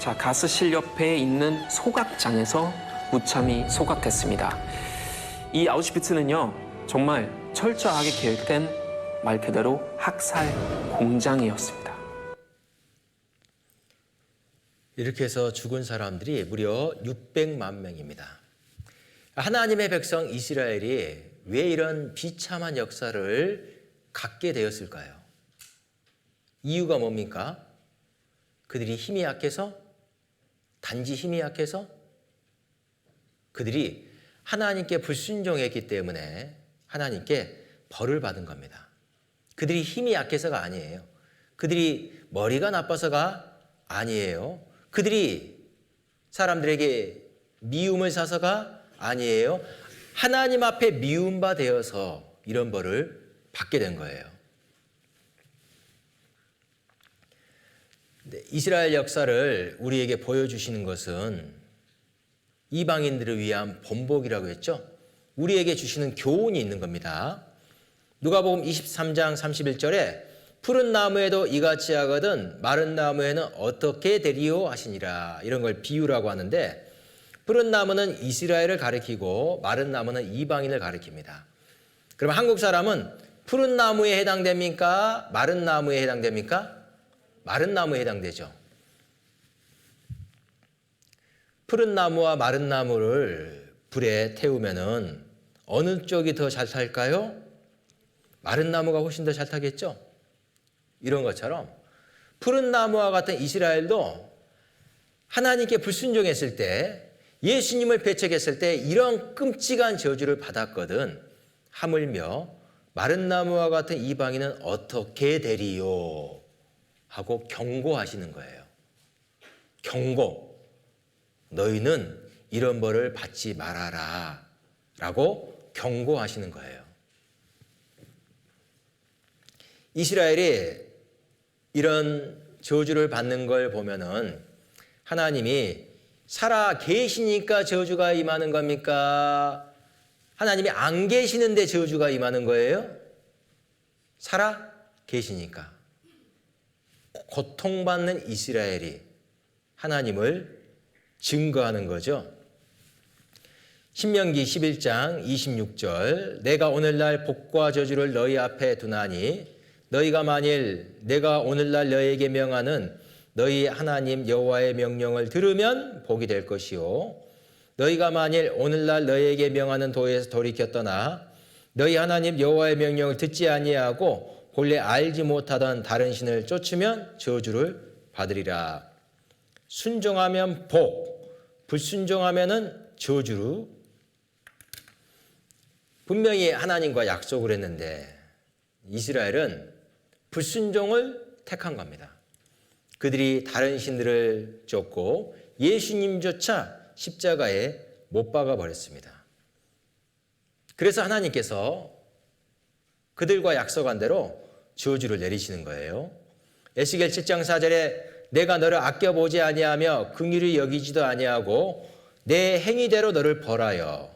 자, 가스실 옆에 있는 소각장에서 무참히 소각됐습니다. 이 아우슈비츠는요, 정말 철저하게 계획된 말 그대로 학살 공장이었습니다. 이렇게 해서 죽은 사람들이 무려 600만 명입니다. 하나님의 백성 이스라엘이 왜 이런 비참한 역사를 갖게 되었을까요? 이유가 뭡니까? 그들이 힘이 약해서? 단지 힘이 약해서? 그들이 하나님께 불순종했기 때문에 하나님께 벌을 받은 겁니다. 그들이 힘이 약해서가 아니에요. 그들이 머리가 나빠서가 아니에요. 그들이 사람들에게 미움을 사서가 아니에요. 하나님 앞에 미움바 되어서 이런 벌을 받게 된 거예요. 이스라엘 역사를 우리에게 보여주시는 것은 이방인들을 위한 본복이라고 했죠. 우리에게 주시는 교훈이 있는 겁니다. 누가복음 23장 31절에 푸른 나무에도 이같이 하거든 마른 나무에는 어떻게 되리요 하시니라. 이런 걸 비유라고 하는데 푸른 나무는 이스라엘을 가리키고 마른 나무는 이방인을 가리킵니다. 그럼 한국 사람은 푸른 나무에 해당됩니까? 마른 나무에 해당됩니까? 마른 나무에 해당되죠. 푸른 나무와 마른 나무를 불에 태우면은 어느 쪽이 더 잘 탈까요? 마른 나무가 훨씬 더 잘 타겠죠? 이런 것처럼 푸른 나무와 같은 이스라엘도 하나님께 불순종했을 때, 예수님을 배척했을 때 이런 끔찍한 저주를 받았거든. 하물며 마른 나무와 같은 이방인은 어떻게 되리요? 하고 경고하시는 거예요. 경고. 너희는 이런 벌을 받지 말아라. 라고 경고하시는 거예요. 이스라엘이 이런 저주를 받는 걸 보면은 하나님이 살아 계시니까 저주가 임하는 겁니까? 하나님이 안 계시는데 저주가 임하는 거예요? 살아 계시니까. 고통받는 이스라엘이 하나님을 증거하는 거죠. 신명기 11장 26절 내가 오늘날 복과 저주를 너희 앞에 두나니 너희가 만일 내가 오늘날 너희에게 명하는 너희 하나님 여호와의 명령을 들으면 복이 될 것이요 너희가 만일 오늘날 너희에게 명하는 도에서 돌이켜 떠나 너희 하나님 여호와의 명령을 듣지 아니하고 본래 알지 못하던 다른 신을 쫓으면 저주를 받으리라. 순종하면 복, 불순종하면은 저주로. 분명히 하나님과 약속을 했는데 이스라엘은 불순종을 택한 겁니다. 그들이 다른 신들을 쫓고 예수님조차 십자가에 못 박아 버렸습니다. 그래서 하나님께서 그들과 약속한 대로 저주를 내리시는 거예요. 에스겔 7장 4절에 내가 너를 아껴보지 아니하며 긍휼히 여기지도 아니하고 내 행위대로 너를 벌하여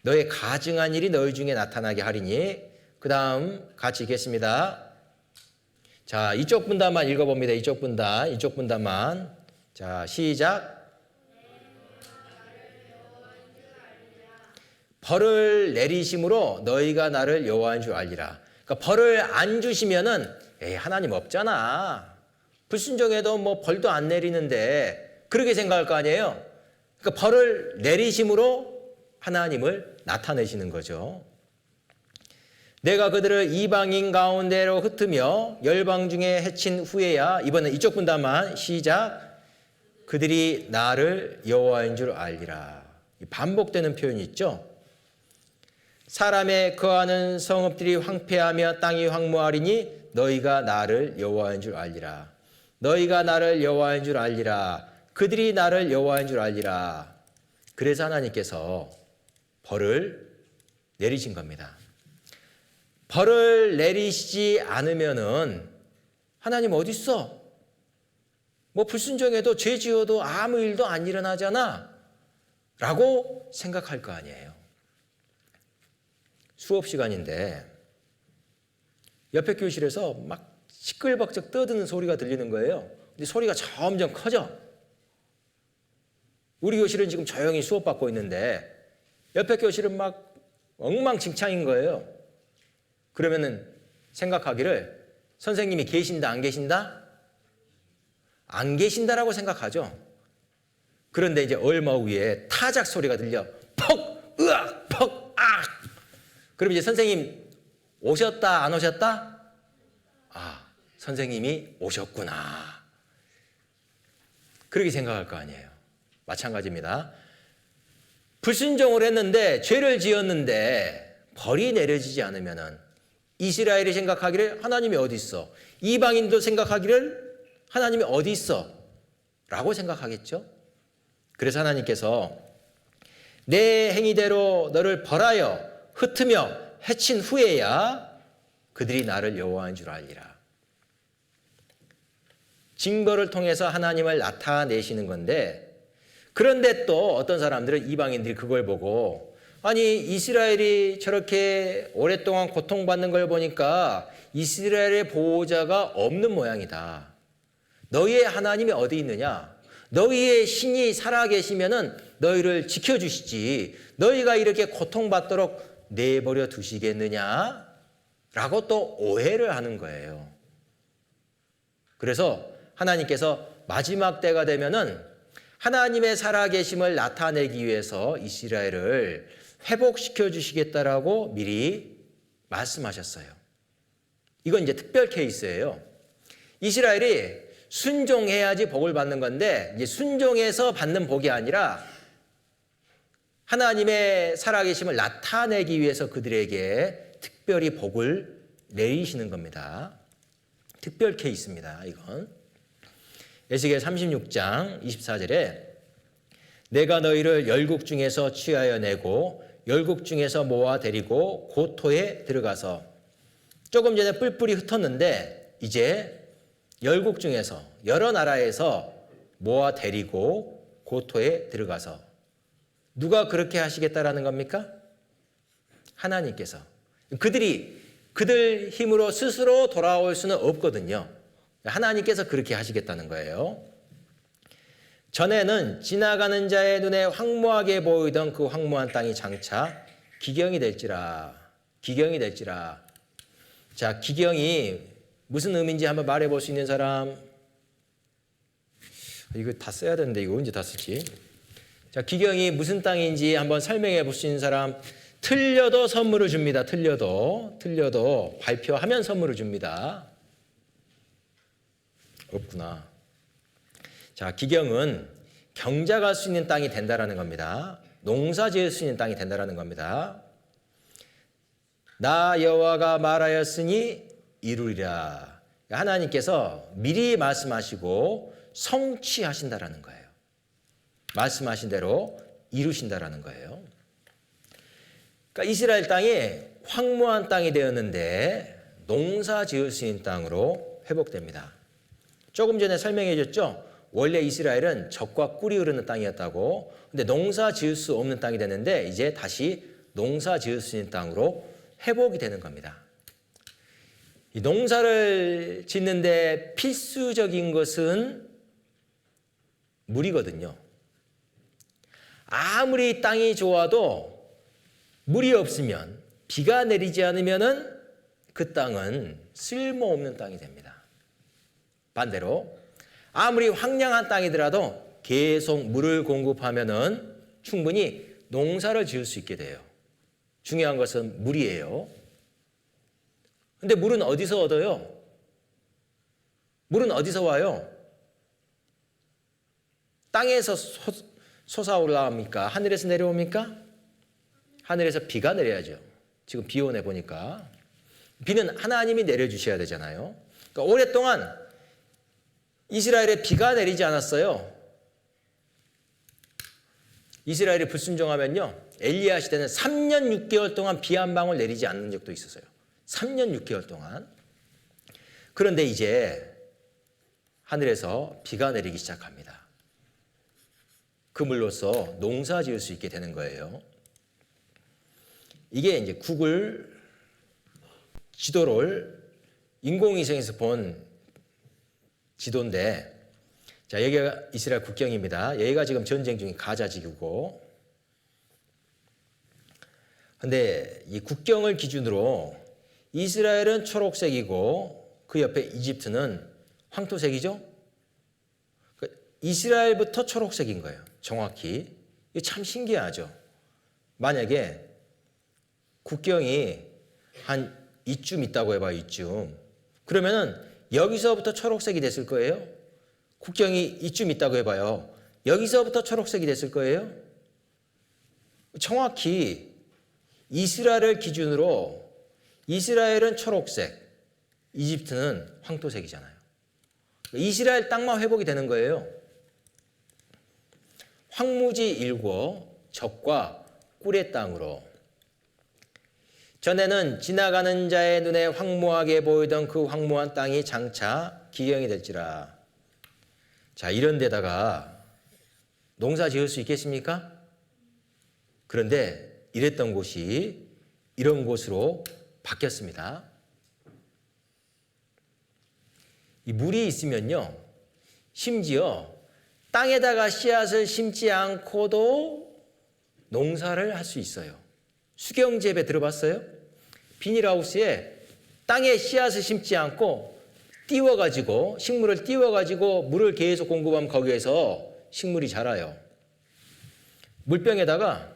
너의 가증한 일이 너희 중에 나타나게 하리니. 그 다음 같이 읽겠습니다. 자, 이쪽 분단만 읽어봅니다. 이쪽 분단만. 자, 시작. 벌을 내리심으로 너희가 나를 여호와인 줄 알리라. 그러니까 벌을 안 주시면은 에이, 하나님 없잖아. 불순종해도 뭐 벌도 안 내리는데 그렇게 생각할 거 아니에요. 그러니까 벌을 내리심으로 하나님을 나타내시는 거죠. 내가 그들을 이방인 가운데로 흩으며 열방 중에 해친 후에야. 이번엔 이쪽 분단만 시작. 그들이 나를 여호와인 줄 알리라. 반복되는 표현이 있죠. 사람의 거하는 성읍들이 황폐하며 땅이 황무하리니 너희가 나를 여호와인 줄 알리라. 너희가 나를 여호와인 줄 알리라. 그들이 나를 여호와인 줄 알리라. 그래서 하나님께서 벌을 내리신 겁니다. 벌을 내리시지 않으면은 하나님 어디 있어? 뭐 불순종해도 죄 지어도 아무 일도 안 일어나잖아 라고 생각할 거 아니에요. 수업 시간인데 옆에 교실에서 막 시끌벅적 떠드는 소리가 들리는 거예요. 근데 소리가 점점 커져. 우리 교실은 지금 조용히 수업받고 있는데 옆에 교실은 막 엉망진창인 거예요. 그러면은 생각하기를 선생님이 계신다 안 계신다? 안 계신다라고 생각하죠. 그런데 이제 얼마 후에 타작 소리가 들려. 퍽! 으악! 퍽! 악! 그럼 이제 선생님 오셨다 안 오셨다? 아, 선생님이 오셨구나. 그렇게 생각할 거 아니에요. 마찬가지입니다. 불순종을 했는데 죄를 지었는데 벌이 내려지지 않으면은 이스라엘이 생각하기를 하나님이 어디 있어? 이방인도 생각하기를 하나님이 어디 있어? 라고 생각하겠죠. 그래서 하나님께서 내 행위대로 너를 벌하여 흩으며 해친 후에야 그들이 나를 여호와인 줄 알리라. 증거를 통해서 하나님을 나타내시는 건데, 그런데 또 어떤 사람들은 이방인들이 그걸 보고 아니 이스라엘이 저렇게 오랫동안 고통받는 걸 보니까 이스라엘의 보호자가 없는 모양이다. 너희의 하나님이 어디 있느냐? 너희의 신이 살아계시면은 너희를 지켜주시지 너희가 이렇게 고통받도록 내버려 두시겠느냐? 라고 또 오해를 하는 거예요. 그래서 하나님께서 마지막 때가 되면은 하나님의 살아계심을 나타내기 위해서 이스라엘을 회복시켜 주시겠다라고 미리 말씀하셨어요. 이건 이제 특별 케이스예요. 이스라엘이 순종해야지 복을 받는 건데 이제 순종해서 받는 복이 아니라 하나님의 살아계심을 나타내기 위해서 그들에게 특별히 복을 내리시는 겁니다. 특별 케이스입니다. 이건 에스겔 36장 24절에 내가 너희를 열국 중에서 취하여 내고 열국 중에서 모아 데리고 고토에 들어가서 조금 전에 뿔뿔이 흩었는데 이제 열국 중에서 여러 나라에서 모아 데리고 고토에 들어가서 누가 그렇게 하시겠다라는 겁니까? 하나님께서. 그들 힘으로 스스로 돌아올 수는 없거든요. 하나님께서 그렇게 하시겠다는 거예요. 전에는 지나가는 자의 눈에 황무하게 보이던 그 황무한 땅이 장차 기경이 될지라. 자, 기경이 무슨 의미인지 한번 말해볼 수 있는 사람? 이거 다 써야 되는데 이거 언제 다 쓰지? 자, 기경이 무슨 땅인지 한번 설명해 볼 수 있는 사람? 틀려도 선물을 줍니다. 틀려도 발표하면 선물을 줍니다. 없구나. 자, 기경은 경작할 수 있는 땅이 된다라는 겁니다. 농사 지을 수 있는 땅이 된다라는 겁니다. 나 여호와가 말하였으니 이루리라. 하나님께서 미리 말씀하시고 성취하신다라는 거예요. 말씀하신 대로 이루신다라는 거예요. 그러니까 이스라엘 땅이 황무한 땅이 되었는데 농사 지을 수 있는 땅으로 회복됩니다. 조금 전에 설명해 줬죠. 원래 이스라엘은 젖과 꿀이 흐르는 땅이었다고. 근데 농사 지을 수 없는 땅이 됐는데 이제 다시 농사 지을 수 있는 땅으로 회복이 되는 겁니다. 이 농사를 짓는데 필수적인 것은 물이거든요. 아무리 땅이 좋아도 물이 없으면, 비가 내리지 않으면은 그 땅은 쓸모없는 땅이 됩니다. 반대로 아무리 황량한 땅이더라도 계속 물을 공급하면은 충분히 농사를 지을 수 있게 돼요. 중요한 것은 물이에요. 근데 물은 어디서 얻어요? 물은 어디서 와요? 땅에서 솟아올라옵니까? 하늘에서 내려옵니까? 하늘에서 비가 내려야죠. 지금 비 오네 보니까. 비는 하나님이 내려주셔야 되잖아요. 그러니까 오랫동안 이스라엘에 비가 내리지 않았어요. 이스라엘이 불순종하면요, 엘리야 시대는 3년 6개월 동안 비 한 방울 내리지 않는 적도 있었어요. 3년 6개월 동안. 그런데 이제 하늘에서 비가 내리기 시작합니다. 그 물로써 농사 지을 수 있게 되는 거예요. 이게 이제 구글 지도를 인공위성에서 본 지도인데, 자, 여기가 이스라엘 국경입니다. 여기가 지금 전쟁 중인 가자 지구고, 근데 이 국경을 기준으로 이스라엘은 초록색이고 그 옆에 이집트는 황토색이죠. 이스라엘부터 초록색인 거예요. 정확히. 이게 참 신기하죠. 만약에 국경이 한 이쯤 있다고 해봐요. 이쯤. 그러면은 여기서부터 초록색이 됐을 거예요. 국경이 이쯤 있다고 해봐요. 여기서부터 초록색이 됐을 거예요. 정확히 이스라엘을 기준으로 이스라엘은 초록색, 이집트는 황토색이잖아요. 이스라엘 땅만 회복이 되는 거예요. 황무지 일궈 젖과 꿀의 땅으로. 전에는 지나가는 자의 눈에 황무하게 보이던 그 황무한 땅이 장차 기경이 될지라. 자, 이런 데다가 농사 지을 수 있겠습니까? 그런데 이랬던 곳이 이런 곳으로 바뀌었습니다. 이 물이 있으면요, 심지어 땅에다가 씨앗을 심지 않고도 농사를 할 수 있어요. 수경재배 들어봤어요? 비닐하우스에 땅에 씨앗을 심지 않고 띄워가지고, 식물을 띄워가지고 물을 계속 공급하면 거기에서 식물이 자라요. 물병에다가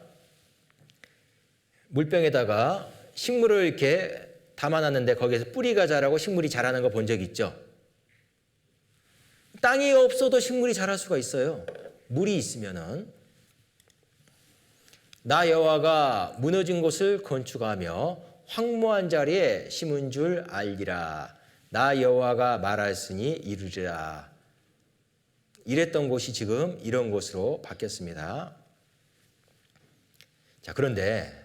식물을 이렇게 담아놨는데 거기에서 뿌리가 자라고 식물이 자라는 거 본 적 있죠? 땅이 없어도 식물이 자랄 수가 있어요. 물이 있으면은. 나 여호와가 무너진 곳을 건축하며 황무한 자리에 심은 줄 알리라. 나 여호와가 말하였으니 이루리라. 이랬던 곳이 지금 이런 곳으로 바뀌었습니다. 자, 그런데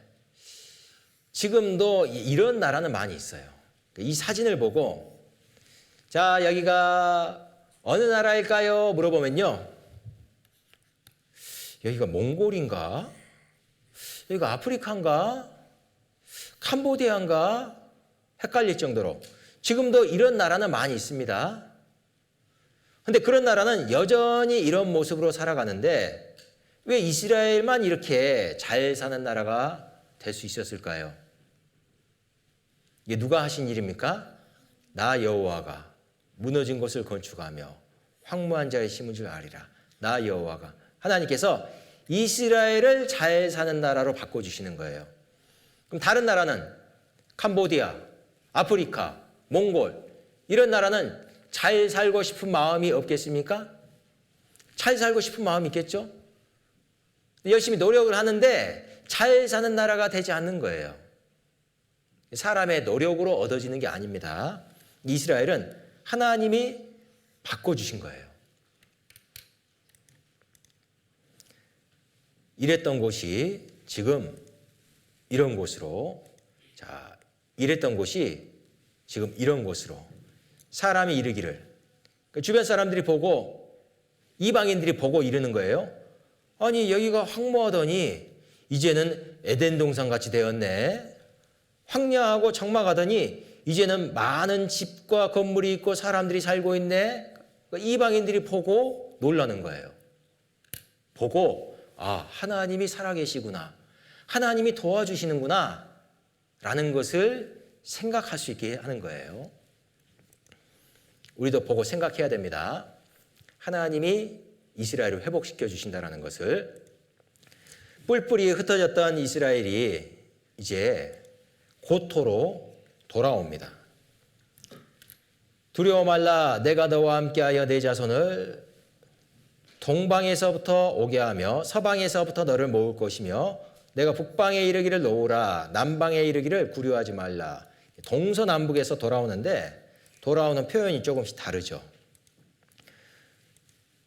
지금도 이런 나라는 많이 있어요. 이 사진을 보고 자, 여기가 어느 나라일까요? 물어보면요. 여기가 몽골인가? 여기가 아프리카인가? 캄보디아인가? 헷갈릴 정도로 지금도 이런 나라는 많이 있습니다. 근데 그런 나라는 여전히 이런 모습으로 살아가는데 왜 이스라엘만 이렇게 잘 사는 나라가 될 수 있었을까요? 이게 누가 하신 일입니까? 나 여호와가 무너진 곳을 건축하며 황무한 자의 심은 줄 아리라. 나 여호와가. 하나님께서 이스라엘을 잘 사는 나라로 바꿔주시는 거예요. 그럼 다른 나라는 캄보디아, 아프리카, 몽골 이런 나라는 잘 살고 싶은 마음이 없겠습니까? 잘 살고 싶은 마음이 있겠죠? 열심히 노력을 하는데 잘 사는 나라가 되지 않는 거예요. 사람의 노력으로 얻어지는 게 아닙니다. 이스라엘은 하나님이 바꿔주신 거예요. 이랬던 곳이 지금 이런 곳으로, 자, 이랬던 곳이 지금 이런 곳으로 사람이 이르기를, 주변 사람들이 보고 이방인들이 보고 이르는 거예요. 아니 여기가 황무하더니 이제는 에덴 동산 같이 되었네. 황량하고 적막하더니 이제는 많은 집과 건물이 있고 사람들이 살고 있네. 이방인들이 보고 놀라는 거예요. 보고 아, 하나님이 살아계시구나, 하나님이 도와주시는구나 라는 것을 생각할 수 있게 하는 거예요. 우리도 보고 생각해야 됩니다. 하나님이 이스라엘을 회복시켜 주신다는 것을. 뿔뿔이 흩어졌던 이스라엘이 이제 고토로 돌아옵니다. 두려워 말라, 내가 너와 함께하여 내 자손을 동방에서부터 오게 하며 서방에서부터 너를 모을 것이며 내가 북방에 이르기를 놓으라, 남방에 이르기를 구려하지 말라. 동서남북에서 돌아오는데 돌아오는 표현이 조금씩 다르죠.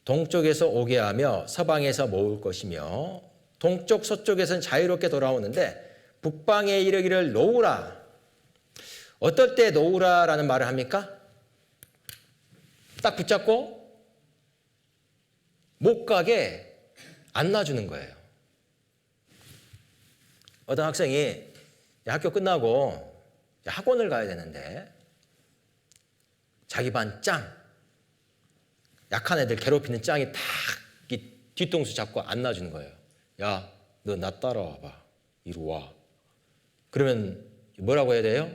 동쪽에서 오게 하며 서방에서 모을 것이며, 동쪽 서쪽에서는 자유롭게 돌아오는데 북방에 이르기를 놓으라. 어떨 때 놓으라라는 말을 합니까? 딱 붙잡고 못 가게 안 놔주는 거예요. 어떤 학생이 학교 끝나고 학원을 가야 되는데 자기 반 짱, 약한 애들 괴롭히는 짱이 탁 뒤통수 잡고 안 놔주는 거예요. 야, 너 나 따라와봐. 이리 와. 그러면 뭐라고 해야 돼요?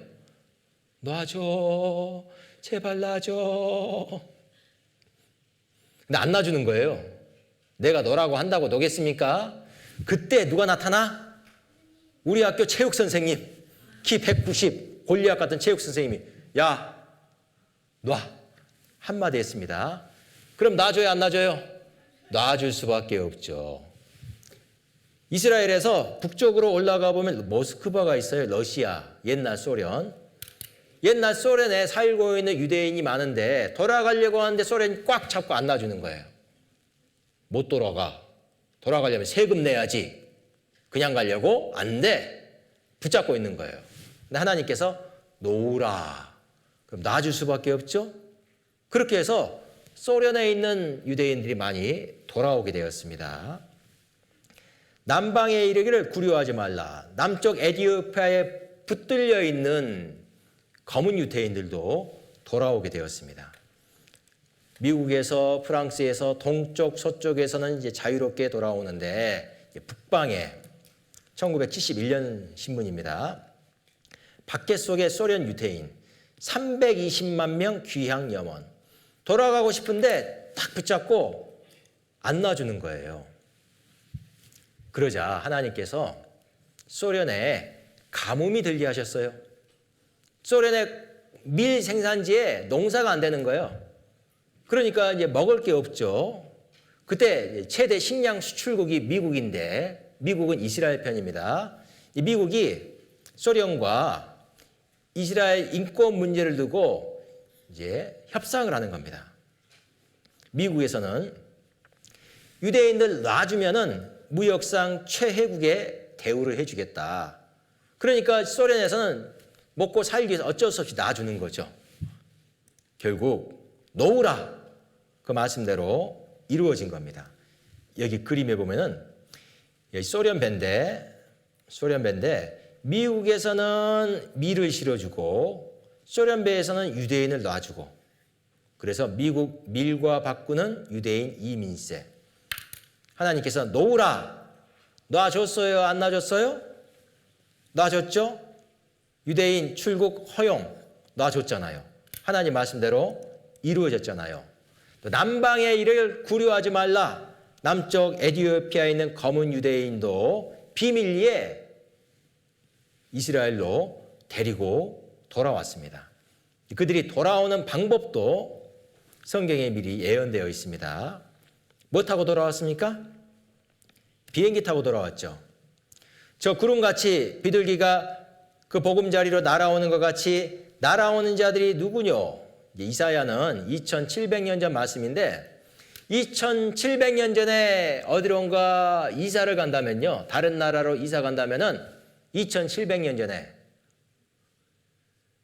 놔줘. 제발 놔줘. 근데 안 놔주는 거예요. 내가 너라고 한다고 너겠습니까? 그때 누가 나타나? 우리 학교 체육 선생님, 키 190, 골리앗 같은 체육 선생님이 야, 놔. 한마디 했습니다. 그럼 놔줘요, 안 놔줘요? 놔줄 수밖에 없죠. 이스라엘에서 북쪽으로 올라가 보면 모스크바가 있어요. 러시아, 옛날 소련. 옛날 소련에 살고 있는 유대인이 많은데 돌아가려고 하는데 소련이 꽉 잡고 안 놔주는 거예요. 못 돌아가. 돌아가려면 세금 내야지. 그냥 가려고? 안 돼. 붙잡고 있는 거예요. 근데 하나님께서 놓으라. 그럼 놔줄 수밖에 없죠. 그렇게 해서 소련에 있는 유대인들이 많이 돌아오게 되었습니다. 남방에 이르기를 구려하지 말라. 남쪽 에티오피아에 붙들려 있는 검은 유대인들도 돌아오게 되었습니다. 미국에서, 프랑스에서, 동쪽, 서쪽에서는 이제 자유롭게 돌아오는데 북방에 1971년 신문입니다. 밖에 속에 소련 유대인 320만 명 귀향 염원. 돌아가고 싶은데 딱 붙잡고 안 놔주는 거예요. 그러자 하나님께서 소련에 가뭄이 들게 하셨어요. 소련의 밀 생산지에 농사가 안 되는 거예요. 그러니까 이제 먹을 게 없죠. 그때 최대 식량 수출국이 미국인데 미국은 이스라엘 편입니다. 이 미국이 소련과 이스라엘 인권 문제를 두고 이제 협상을 하는 겁니다. 미국에서는 유대인들 놔주면은 무역상 최혜국의 대우를 해주겠다. 그러니까 소련에서는 먹고 살기 위해서 어쩔 수 없이 놔주는 거죠. 결국 놓으라 그 말씀대로 이루어진 겁니다. 여기 그림에 보면은 여기 소련배인데 미국에서는 밀을 실어주고 소련배에서는 유대인을 놔주고 그래서 미국 밀과 바꾸는 유대인 이민세. 하나님께서 놓으라 놔줬어요? 안 놔줬어요? 놔줬죠? 유대인 출국 허용 놔줬잖아요. 하나님 말씀대로 이루어졌잖아요. 또 남방의 일을 구려하지 말라. 남쪽 에티오피아에 있는 검은 유대인도 비밀리에 이스라엘로 데리고 돌아왔습니다. 그들이 돌아오는 방법도 성경에 미리 예언되어 있습니다. 뭐 타고 돌아왔습니까? 비행기 타고 돌아왔죠. 저 구름같이 비둘기가 그 보금자리로 날아오는 것 같이 날아오는 자들이 누구뇨? 이사야는 2700년 전 말씀인데 2700년 전에 어디론가 이사를 간다면요. 다른 나라로 이사 간다면은 2700년 전에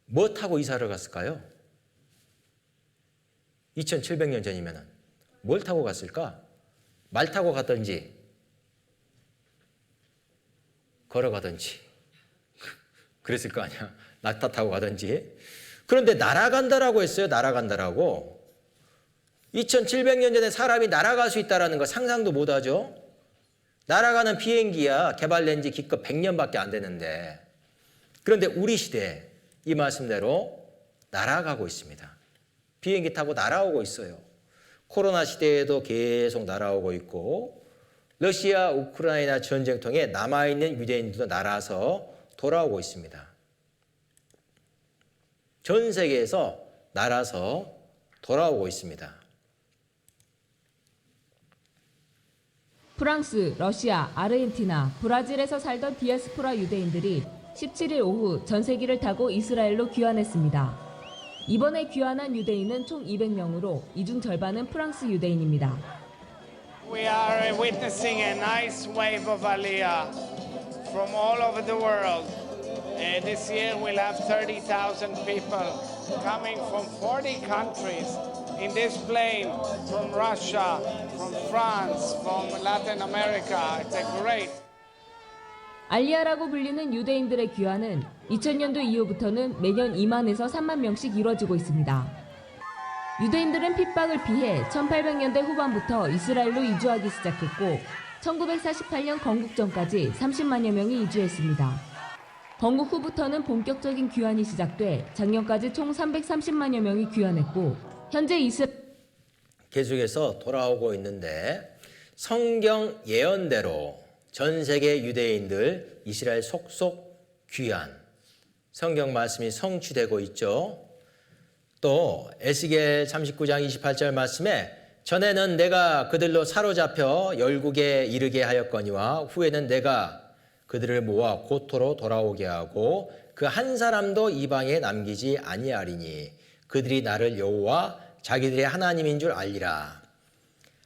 뭐 타고 이사를 갔을까요? 2700년 전이면은 뭘 타고 갔을까? 말 타고 갔던지 걸어가든지 그랬을 거 아니야. 낙타 타고 가든지. 그런데 날아간다라고 했어요. 날아간다라고. 2700년 전에 사람이 날아갈 수 있다는 거 상상도 못하죠. 날아가는 비행기야 개발된 지 기껏 100년밖에 안 되는데 그런데 우리 시대에 이 말씀대로 날아가고 있습니다. 비행기 타고 날아오고 있어요. 코로나 시대에도 계속 날아오고 있고 러시아 우크라이나 전쟁 통해 남아있는 유대인들도 날아서 돌아오고 있습니다. 전 세계에서 날아서 돌아오고 있습니다. 프랑스, 러시아, 아르헨티나, 브라질에서 살던 디아스포라 유대인들이 17일 오후 전세기를 타고 이스라엘로 귀환했습니다. 이번에 귀환한 유대인은 총 200명으로 이 중 절반은 프랑스 유대인입니다. We are witnessing a nice wave of Aliyah from all over the world. This year we'll have 30,000 people coming from 40 countries in this plane, from Russia, from France, from Latin America. It's a great. 알리아라고 불리는 유대인들의 귀환은 2000년도 이후부터는 매년 2만에서 3만 명씩 이뤄지고 있습니다. 유대인들은 핍박을 피해 1800년대 후반부터 이스라엘로 이주하기 시작했고 1948년 건국 전까지 30만여 명이 이주했습니다. 건국 후부터는 본격적인 귀환이 시작돼 작년까지 총 330만여 명이 귀환했고 현재 계속해서 돌아오고 있는데 성경 예언대로 전 세계 유대인들 이스라엘 속속 귀환 성경 말씀이 성취되고 있죠. 또 에스겔 39장 28절 말씀에 전에는 내가 그들로 사로잡혀 열국에 이르게 하였거니와 후에는 내가 그들을 모아 고토로 돌아오게 하고 그 한 사람도 이방에 남기지 아니하리니 그들이 나를 여호와 자기들의 하나님인 줄 알리라.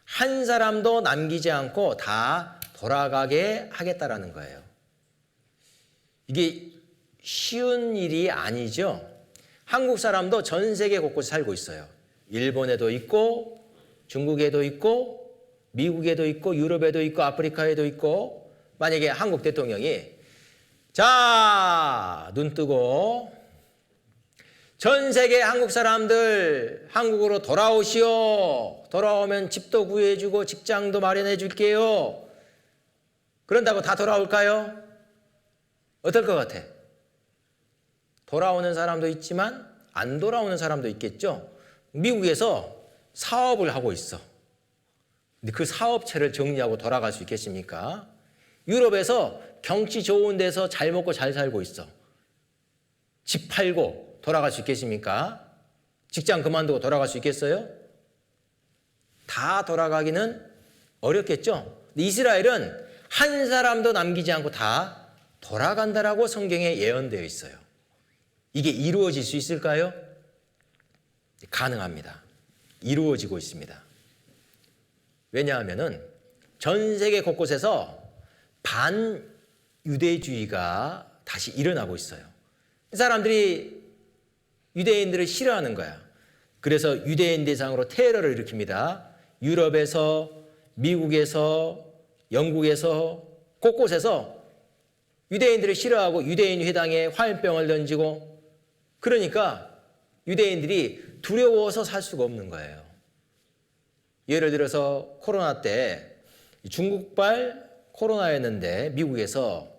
한 사람도 남기지 않고 다 돌아가게 하겠다라는 거예요. 이게 쉬운 일이 아니죠. 한국 사람도 전 세계 곳곳에 살고 있어요. 일본에도 있고 중국에도 있고 미국에도 있고 유럽에도 있고 아프리카에도 있고 만약에 한국 대통령이 자, 눈 뜨고 전 세계 한국 사람들 한국으로 돌아오시오. 돌아오면 집도 구해주고 직장도 마련해 줄게요. 그런다고 다 돌아올까요? 어떨 것 같아? 돌아오는 사람도 있지만 안 돌아오는 사람도 있겠죠. 미국에서 사업을 하고 있어. 근데 그 사업체를 정리하고 돌아갈 수 있겠습니까? 유럽에서 경치 좋은 데서 잘 먹고 잘 살고 있어. 집 팔고 돌아갈 수 있겠습니까? 직장 그만두고 돌아갈 수 있겠어요? 다 돌아가기는 어렵겠죠. 근데 이스라엘은 한 사람도 남기지 않고 다 돌아간다라고 성경에 예언되어 있어요. 이게 이루어질 수 있을까요? 가능합니다. 이루어지고 있습니다. 왜냐하면은 전 세계 곳곳에서 반유대주의가 다시 일어나고 있어요. 이 사람들이 유대인들을 싫어하는 거야. 그래서 유대인 대상으로 테러를 일으킵니다. 유럽에서, 미국에서, 영국에서, 곳곳에서 유대인들을 싫어하고 유대인 회당에 화염병을 던지고, 그러니까 유대인들이 두려워서 살 수가 없는 거예요. 예를 들어서 코로나 때 중국발 코로나였는데 미국에서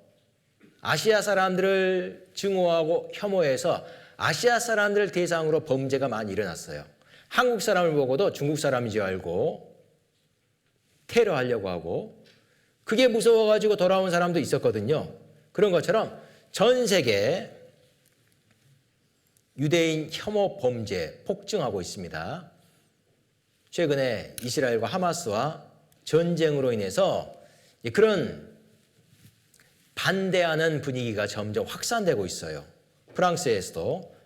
아시아 사람들을 증오하고 혐오해서 아시아 사람들을 대상으로 범죄가 많이 일어났어요. 한국 사람을 보고도 중국 사람인 줄 알고 테러하려고 하고, 그게 무서워가지고 돌아온 사람도 있었거든요. 그런 것처럼 전 세계 유대인 혐오 범죄 폭증하고 있습니다. 최근에 이스라엘과 하마스와 전쟁으로 인해서 그런 반대하는 분위기가 점점 확산되고 있어요. 프랑스에서도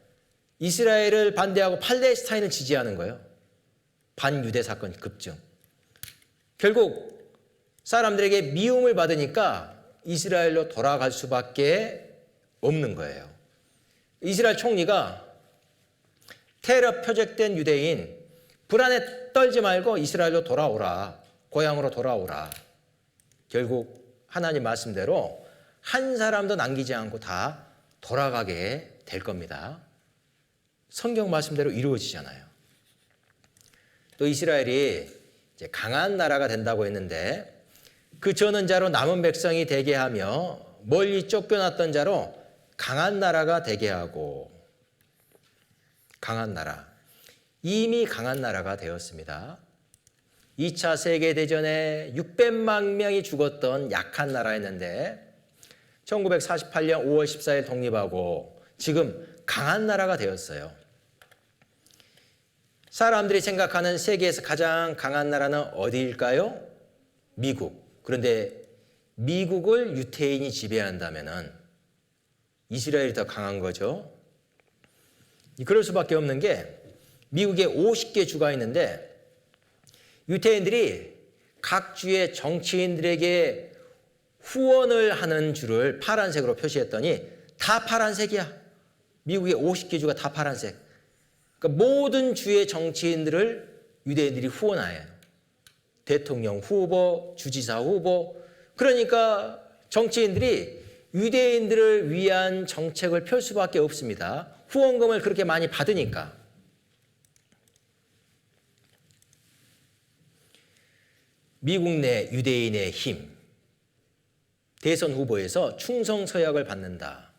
이스라엘을 반대하고 팔레스타인을 지지하는 거예요. 반유대 사건 급증. 결국 사람들에게 미움을 받으니까 이스라엘로 돌아갈 수밖에 없는 거예요. 이스라엘 총리가 테러 표적된 유대인 불안에 떨지 말고 이스라엘로 돌아오라. 고향으로 돌아오라. 결국 하나님 말씀대로 한 사람도 남기지 않고 다 돌아가게 될 겁니다. 성경 말씀대로 이루어지잖아요. 또 이스라엘이 이제 강한 나라가 된다고 했는데 그 저는 자로 남은 백성이 되게 하며 멀리 쫓겨났던 자로 강한 나라가 되게 하고, 강한 나라. 이미 강한 나라가 되었습니다. 2차 세계대전에 600만 명이 죽었던 약한 나라였는데 1948년 5월 14일 독립하고 지금 강한 나라가 되었어요. 사람들이 생각하는 세계에서 가장 강한 나라는 어디일까요? 미국. 그런데 미국을 유태인이 지배한다면 이스라엘이 더 강한 거죠. 그럴 수밖에 없는 게 미국에 50개 주가 있는데 유태인들이 각 주의 정치인들에게 후원을 하는 주를 파란색으로 표시했더니 다 파란색이야. 미국의 50개 주가 다 파란색. 그러니까 모든 주의 정치인들을 유대인들이 후원해요. 대통령 후보, 주지사 후보. 그러니까 정치인들이 유대인들을 위한 정책을 펼 수밖에 없습니다. 후원금을 그렇게 많이 받으니까. 미국 내 유대인의 힘. 대선 후보에서 충성 서약을 받는다.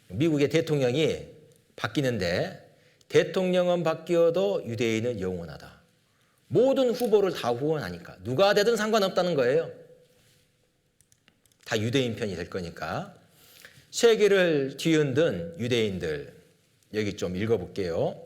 미국의 대통령이 바뀌는데 대통령은 바뀌어도 유대인은 영원하다. 모든 후보를 다 후원하니까 누가 되든 상관없다는 거예요. 다 유대인 편이 될 거니까. 세계를 뒤흔든 유대인들, 여기 좀 읽어볼게요.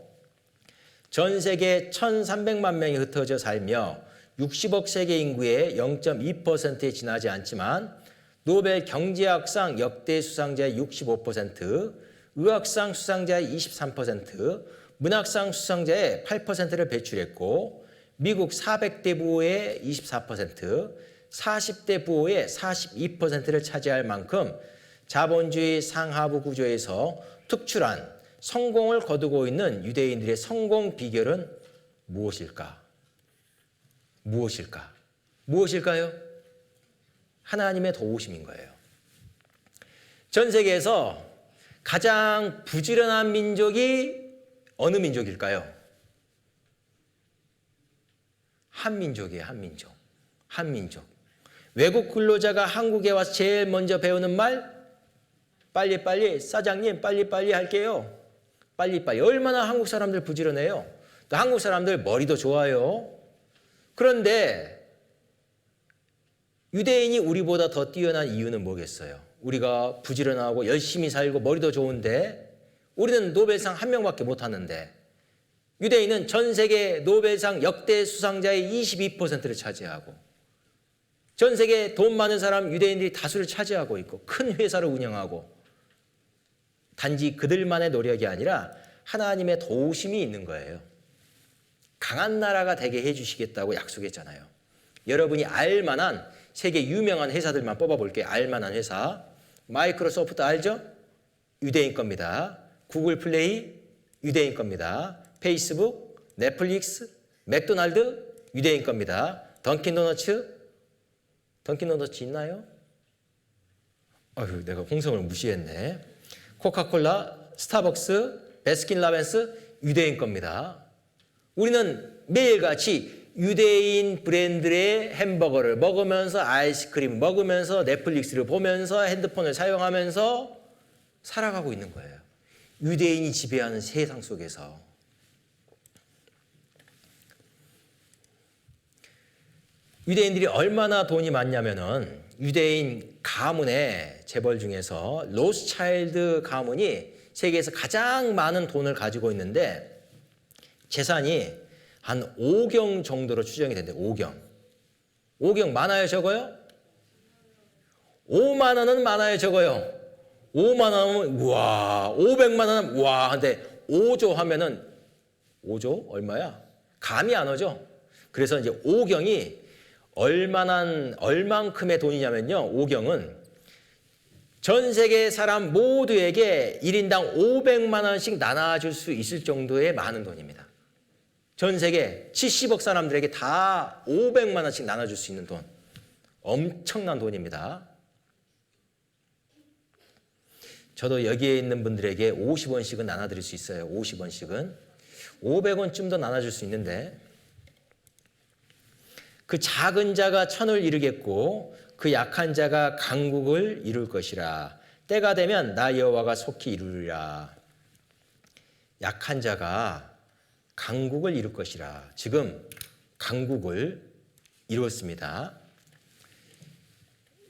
전 세계 1,300만 명이 흩어져 살며 60억 세계 인구의 0.2%에 지나지 않지만 노벨 경제학상 역대 수상자의 65%, 의학상 수상자의 23%, 문학상 수상자의 8%를 배출했고 미국 400대 부호의 24%, 40대 부호의 42%를 차지할 만큼 자본주의 상하부 구조에서 특출한 성공을 거두고 있는 유대인들의 성공 비결은 무엇일까? 무엇일까? 무엇일까요? 하나님의 도우심인 거예요. 전 세계에서 가장 부지런한 민족이 어느 민족일까요? 한민족이에요. 한민족. 한민족. 외국 근로자가 한국에 와서 제일 먼저 배우는 말, 빨리빨리, 사장님 빨리빨리 할게요. 빨리빨리. 얼마나 한국 사람들 부지런해요. 또 한국 사람들 머리도 좋아요. 그런데 유대인이 우리보다 더 뛰어난 이유는 뭐겠어요? 우리가 부지런하고 열심히 살고 머리도 좋은데 우리는 노벨상 한 명밖에 못 하는데 유대인은 전 세계 노벨상 역대 수상자의 22%를 차지하고 전 세계 돈 많은 사람 유대인들이 다수를 차지하고 있고 큰 회사를 운영하고 단지 그들만의 노력이 아니라 하나님의 도우심이 있는 거예요. 강한 나라가 되게 해주시겠다고 약속했잖아요. 여러분이 알만한 세계 유명한 회사들만 뽑아볼게요. 알만한 회사. 마이크로소프트 알죠? 유대인 겁니다. 구글 플레이 유대인 겁니다. 페이스북, 넷플릭스, 맥도날드 유대인 겁니다. 던킨도너츠 있나요? 아유, 내가 홍성을 무시했네. 코카콜라, 스타벅스, 베스킨라빈스 유대인 겁니다. 우리는 매일같이 유대인 브랜드의 햄버거를 먹으면서 아이스크림 먹으면서 넷플릭스를 보면서 핸드폰을 사용하면서 살아가고 있는 거예요. 유대인이 지배하는 세상 속에서. 유대인들이 얼마나 돈이 많냐면은 유대인 가문의 재벌 중에서 로스차일드 가문이 세계에서 가장 많은 돈을 가지고 있는데 재산이 한 5경 정도로 추정이 된대요. 5경 많아요, 적어요? 5만 원은 많아요, 적어요? 5만 원은 우와, 500만 원은 우와. 근데 5조 하면은 5조 얼마야? 감이 안 오죠. 그래서 이제 5경이 얼만큼의 돈이냐면요. 5경은 전 세계 사람 모두에게 1인당 500만 원씩 나눠줄 수 있을 정도의 많은 돈입니다. 전 세계 70억 사람들에게 다 500만 원씩 나눠줄 수 있는 돈. 엄청난 돈입니다. 저도 여기에 있는 분들에게 50원씩은 나눠드릴 수 있어요. 50원씩은. 500원쯤 더 나눠줄 수 있는데 그 작은 자가 천을 이루겠고 그 약한 자가 강국을 이룰 것이라. 때가 되면 나 여호와가 속히 이루리라. 약한 자가 강국을 이룰 것이라. 지금 강국을 이루었습니다.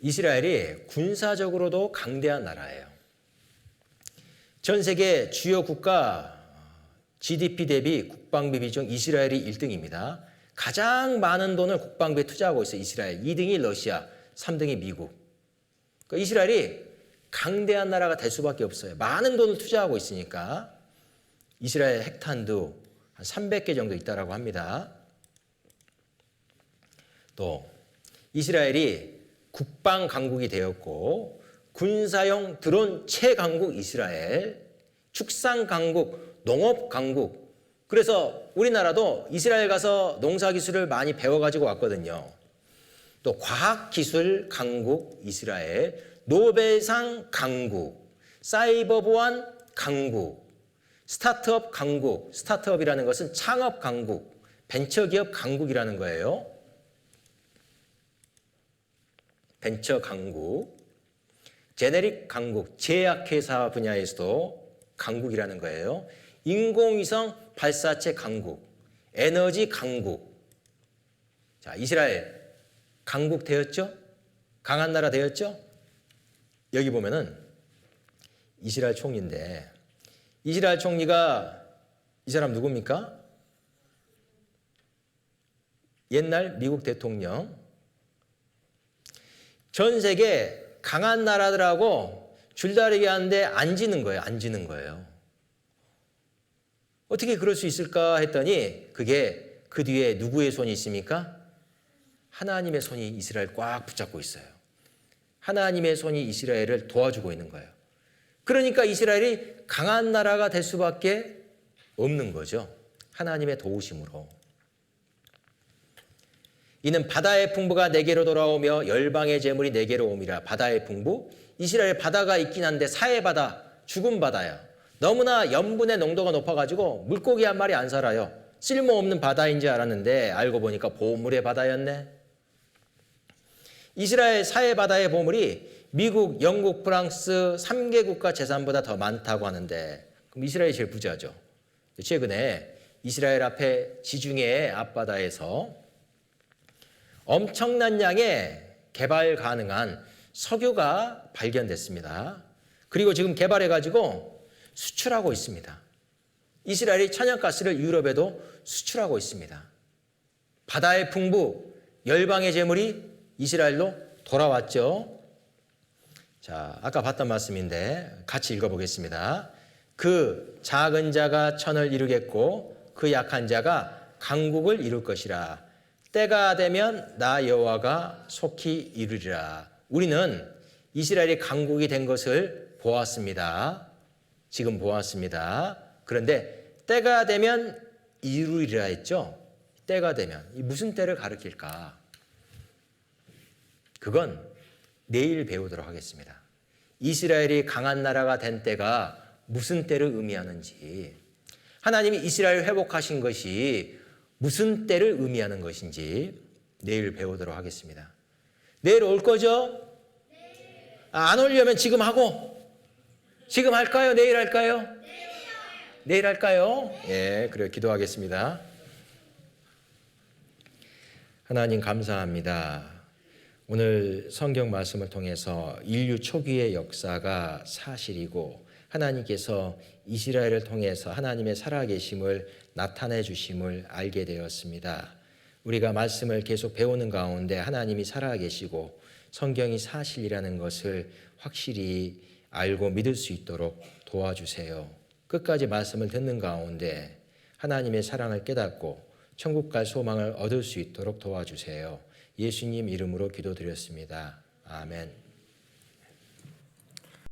이스라엘이 군사적으로도 강대한 나라예요. 전 세계 주요 국가 GDP 대비 국방비 비중 이스라엘이 1등입니다. 가장 많은 돈을 국방비에 투자하고 있어요. 이스라엘. 2등이 러시아, 3등이 미국. 그러니까 이스라엘이 강대한 나라가 될 수밖에 없어요. 많은 돈을 투자하고 있으니까. 이스라엘 핵탄두 한 300개 정도 있다고 합니다. 또 이스라엘이 국방 강국이 되었고 군사용 드론 최강국 이스라엘, 축산 강국, 농업 강국. 그래서 우리나라도 이스라엘 가서 농사기술을 많이 배워가지고 왔거든요. 또 과학기술 강국 이스라엘, 노벨상 강국, 사이버 보안 강국, 스타트업 강국. 스타트업이라는 것은 창업 강국, 벤처기업 강국이라는 거예요. 벤처 강국, 제네릭 강국, 제약회사 분야에서도 강국이라는 거예요. 인공위성 발사체 강국, 에너지 강국. 자, 이스라엘 강국 되었죠? 강한 나라 되었죠? 여기 보면은 이스라엘 총리인데 이스라엘 총리가 이 사람 누굽니까? 옛날 미국 대통령. 전 세계 강한 나라들하고 줄다리기 하는데 안 지는 거예요. 어떻게 그럴 수 있을까 했더니 그게 그 뒤에 누구의 손이 있습니까? 하나님의 손이 이스라엘 꽉 붙잡고 있어요. 하나님의 손이 이스라엘을 도와주고 있는 거예요. 그러니까 이스라엘이 강한 나라가 될 수밖에 없는 거죠. 하나님의 도우심으로. 이는 바다의 풍부가 내게로 돌아오며 열방의 재물이 내게로 옴이라. 바다의 풍부? 이스라엘 바다가 있긴 한데 사해바다, 죽은 바다야. 너무나 염분의 농도가 높아가지고 물고기 한 마리 안 살아요. 쓸모없는 바다인 줄 알았는데 알고 보니까 보물의 바다였네. 이스라엘 사해바다의 보물이 미국, 영국, 프랑스 3개 국가 재산보다 더 많다고 하는데 그럼 이스라엘이 제일 부자죠. 최근에 이스라엘 앞에 지중해 앞바다에서 엄청난 양의 개발 가능한 석유가 발견됐습니다. 그리고 지금 개발해가지고 수출하고 있습니다. 이스라엘이 천연가스를 유럽에도 수출하고 있습니다. 바다의 풍부, 열방의 재물이 이스라엘로 돌아왔죠. 자, 아까 봤던 말씀인데 같이 읽어보겠습니다. 그 작은 자가 천을 이루겠고 그 약한 자가 강국을 이룰 것이라. 때가 되면 나 여호와가 속히 이루리라. 우리는 이스라엘이 강국이 된 것을 보았습니다. 지금 보았습니다. 그런데 때가 되면 이루리라 했죠. 때가 되면 이 무슨 때를 가리킬까? 그건 내일 배우도록 하겠습니다. 이스라엘이 강한 나라가 된 때가 무슨 때를 의미하는지, 하나님이 이스라엘을 회복하신 것이 무슨 때를 의미하는 것인지 내일 배우도록 하겠습니다. 내일 올 거죠? 안 오려면 지금 하고, 지금 할까요? 내일 할까요? 내일 할까요? 예, 그래요. 기도하겠습니다. 하나님 감사합니다. 오늘 성경 말씀을 통해서 인류 초기의 역사가 사실이고 하나님께서 이스라엘을 통해서 하나님의 살아계심을 나타내 주심을 알게 되었습니다. 우리가 말씀을 계속 배우는 가운데 하나님이 살아계시고 성경이 사실이라는 것을 확실히 알고 믿을 수 있도록 도와주세요. 끝까지 말씀을 듣는 가운데 하나님의 사랑을 깨닫고 천국 갈 소망을 얻을 수 있도록 도와주세요. 예수님 이름으로 기도드렸습니다. 아멘.